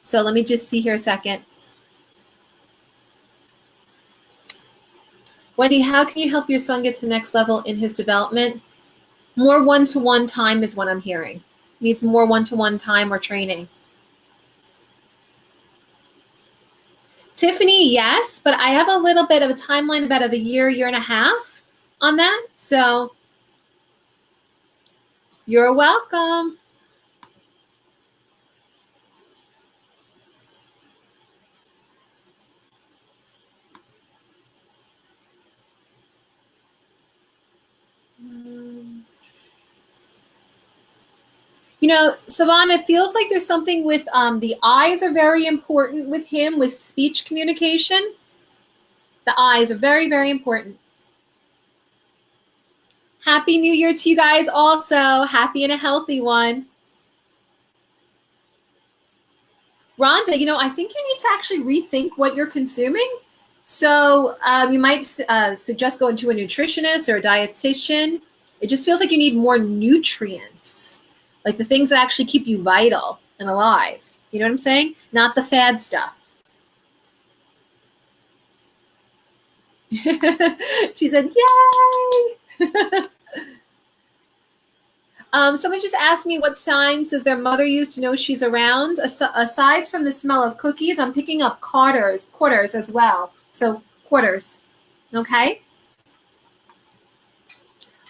So let me just see here a second. Wendy, how can you help your son get to the next level in his development? More one-to-one time is what I'm hearing. Needs more one-to-one time or training. Tiffany, yes, but I have a little bit of a timeline about a year and a half on that. So you're welcome. You know, Savannah, it feels like there's something with the eyes are very important with him, with speech communication. The eyes are very, very important. Happy New Year to you guys also. Happy and a healthy one. Rhonda, you know, I think you need to actually rethink what you're consuming. So you might suggest going to a nutritionist or a dietitian. It just feels like you need more nutrients, like the things that actually keep you vital and alive. You know what I'm saying? Not the fad stuff. She said, yay! Someone just asked me what signs does their mother use to know she's around. Aside from the smell of cookies, I'm picking up quarters as well. So quarters, okay?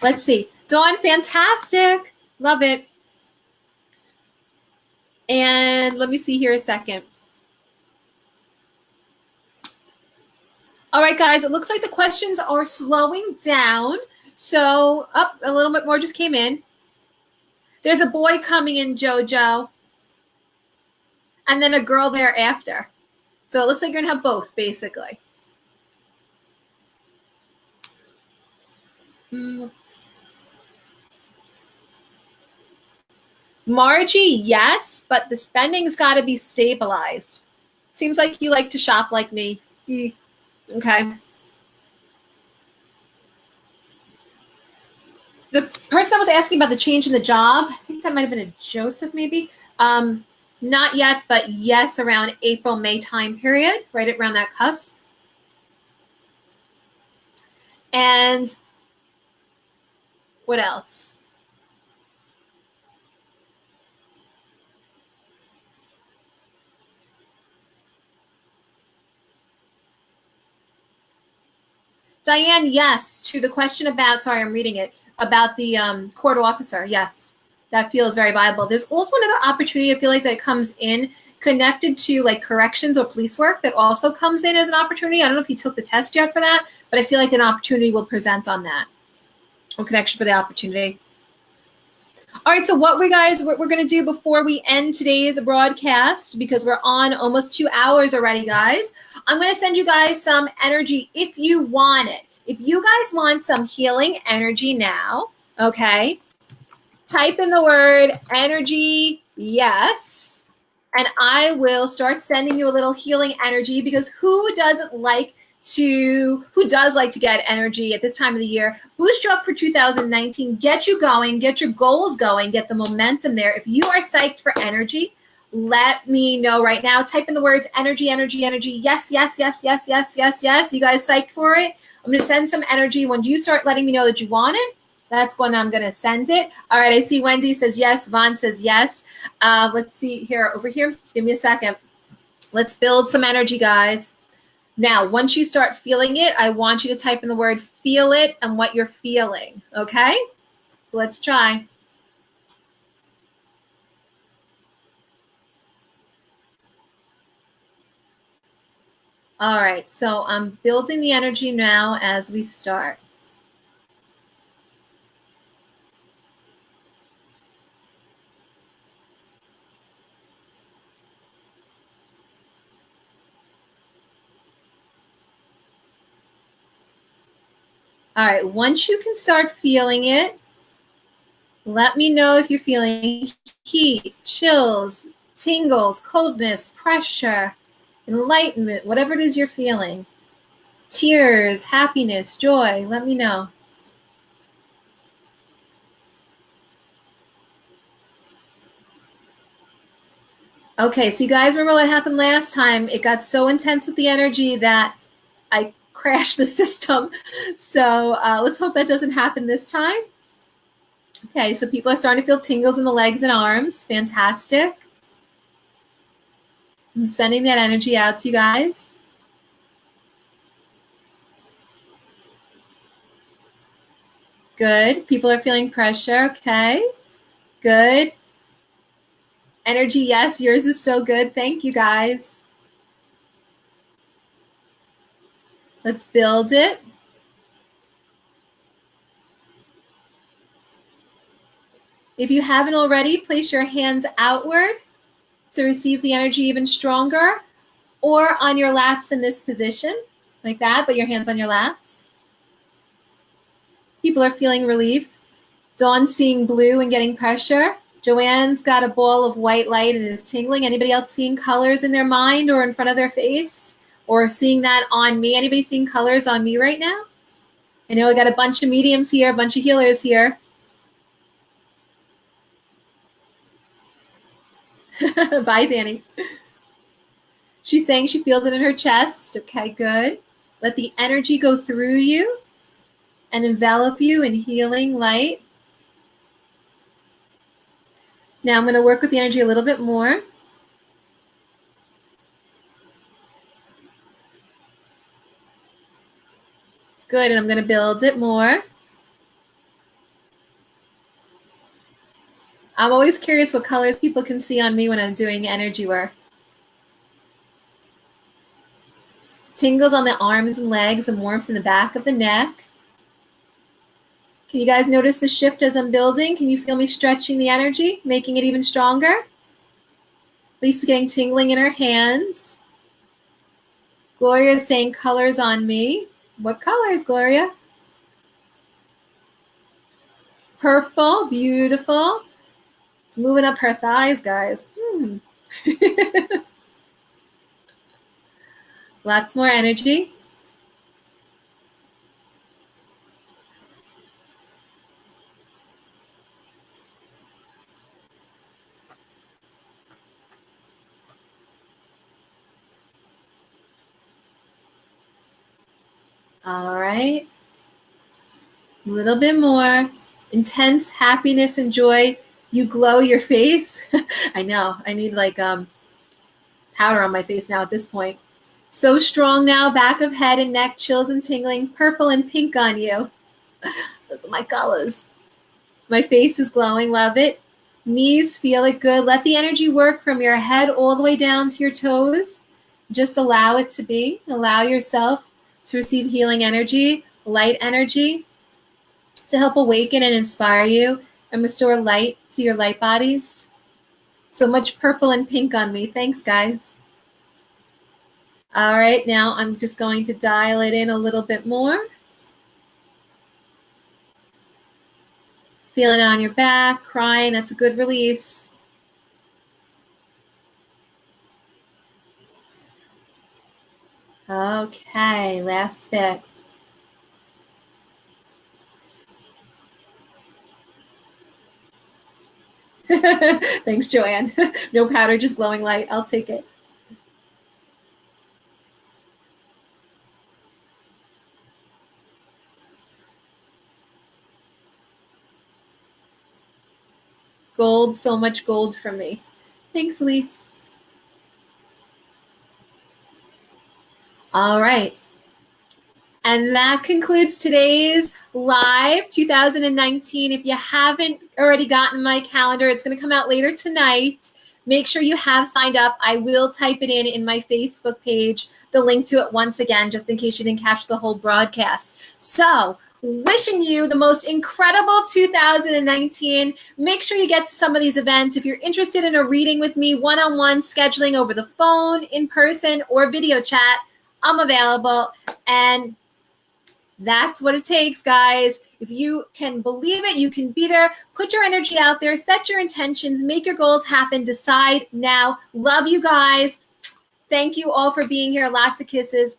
Let's see. Dawn, fantastic. Love it. And let me see here a second. All right, guys, it looks like the questions are slowing down. So, a little bit more just came in. There's a boy coming in, JoJo. And then a girl thereafter. So it looks like you're going to have both, basically. Margie, yes, but the spending's got to be stabilized. Seems like you like to shop like me. Okay. The person that was asking about the change in the job, I think that might have been a Joseph maybe. Not yet, but yes, around April, May time period, right around that cusp. And what else? Diane, yes, to the question about, sorry, I'm reading it, about the court officer. Yes, that feels very viable. There's also another opportunity, I feel like, that comes in connected to like corrections or police work that also comes in as an opportunity. I don't know if you took the test yet for that, but I feel like an opportunity will present on that or connection for the opportunity. All right, so what we're going to do before we end today's broadcast, because we're on almost 2 hours already, guys, I'm going to send you guys some energy if you want it. If you guys want some healing energy now, okay, type in the word energy, yes, and I will start sending you a little healing energy, because who does like to get energy at this time of the year, boost you up for 2019, get you going, get your goals going, get the momentum there. If you are psyched for energy, let me know right now. Type in the words energy, energy, energy. Yes, yes, yes, yes, yes, yes, yes. You guys psyched for it? I'm going to send some energy. When you start letting me know that you want it, that's when I'm going to send it. All right, I see Wendy says yes. Vaughn says yes. Let's see here, over here. Give me a second. Let's build some energy, guys. Now, once you start feeling it, I want you to type in the word feel it and what you're feeling, okay? So let's try. All right, so I'm building the energy now as we start. All right, once you can start feeling it, let me know if you're feeling heat, chills, tingles, coldness, pressure, enlightenment, whatever it is you're feeling. Tears, happiness, joy, let me know. Okay, so you guys remember what happened last time? It got so intense with the energy that I crashed the system. So let's hope that doesn't happen this time. Okay, so people are starting to feel tingles in the legs and arms. Fantastic. I'm sending that energy out to you guys. Good. People are feeling pressure. Okay. Good. Energy, yes. Yours is so good. Thank you, guys. Let's build it. If you haven't already, place your hands outward to receive the energy even stronger, or on your laps in this position, like that, but your hands on your laps. People are feeling relief. Dawn's seeing blue and getting pressure. Joanne's got a ball of white light and is tingling. Anybody else seeing colors in their mind or in front of their face? Or seeing that on me? Anybody seeing colors on me right now? I know I got a bunch of mediums here, a bunch of healers here. Bye, Danny. She's saying she feels it in her chest. Okay, good. Let the energy go through you and envelop you in healing light. Now I'm going to work with the energy a little bit more. Good, and I'm going to build it more. I'm always curious what colors people can see on me when I'm doing energy work. Tingles on the arms and legs and warmth in the back of the neck. Can you guys notice the shift as I'm building? Can you feel me stretching the energy, making it even stronger? Lisa's getting tingling in her hands. Gloria is saying colors on me. What colors, Gloria? Purple, beautiful. It's moving up her thighs, guys. Lots more energy. All right. A little bit more. Intense happiness and joy. You glow your face. I know. I need like powder on my face now at this point. So strong now. Back of head and neck, chills and tingling. Purple and pink on you. Those are my colors. My face is glowing. Love it. Knees, feel it good. Let the energy work from your head all the way down to your toes. Just allow it to be. Allow yourself to receive healing energy, light energy, to help awaken and inspire you and restore light to your light bodies. So much purple and pink on me. Thanks, guys. All right, now I'm just going to dial it in a little bit more. Feeling it on your back, crying, that's a good release. Okay, last bit. Thanks, Joanne. No powder, just glowing light. I'll take it. Gold, so much gold from me. Thanks, Elise. All right. And that concludes today's live 2019. If you haven't already gotten my calendar, it's going to come out later tonight. Make sure you have signed up. I will type it in my Facebook page, the link to it once again, just in case you didn't catch the whole broadcast. So, wishing you the most incredible 2019. Make sure you get to some of these events. If you're interested in a reading with me, one-on-one scheduling over the phone, in person, or video chat, I'm available. And that's what it takes, guys. If you can believe it, you can be there. Put your energy out there. Set your intentions. Make your goals happen. Decide now. Love you guys. Thank you all for being here. Lots of kisses.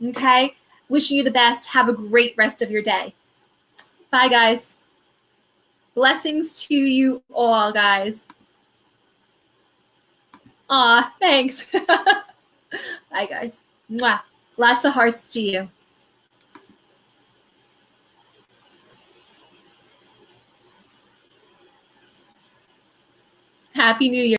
Okay? Wishing you the best. Have a great rest of your day. Bye, guys. Blessings to you all, guys. Aw, thanks. Bye, guys. Mwah. Lots of hearts to you. Happy New Year.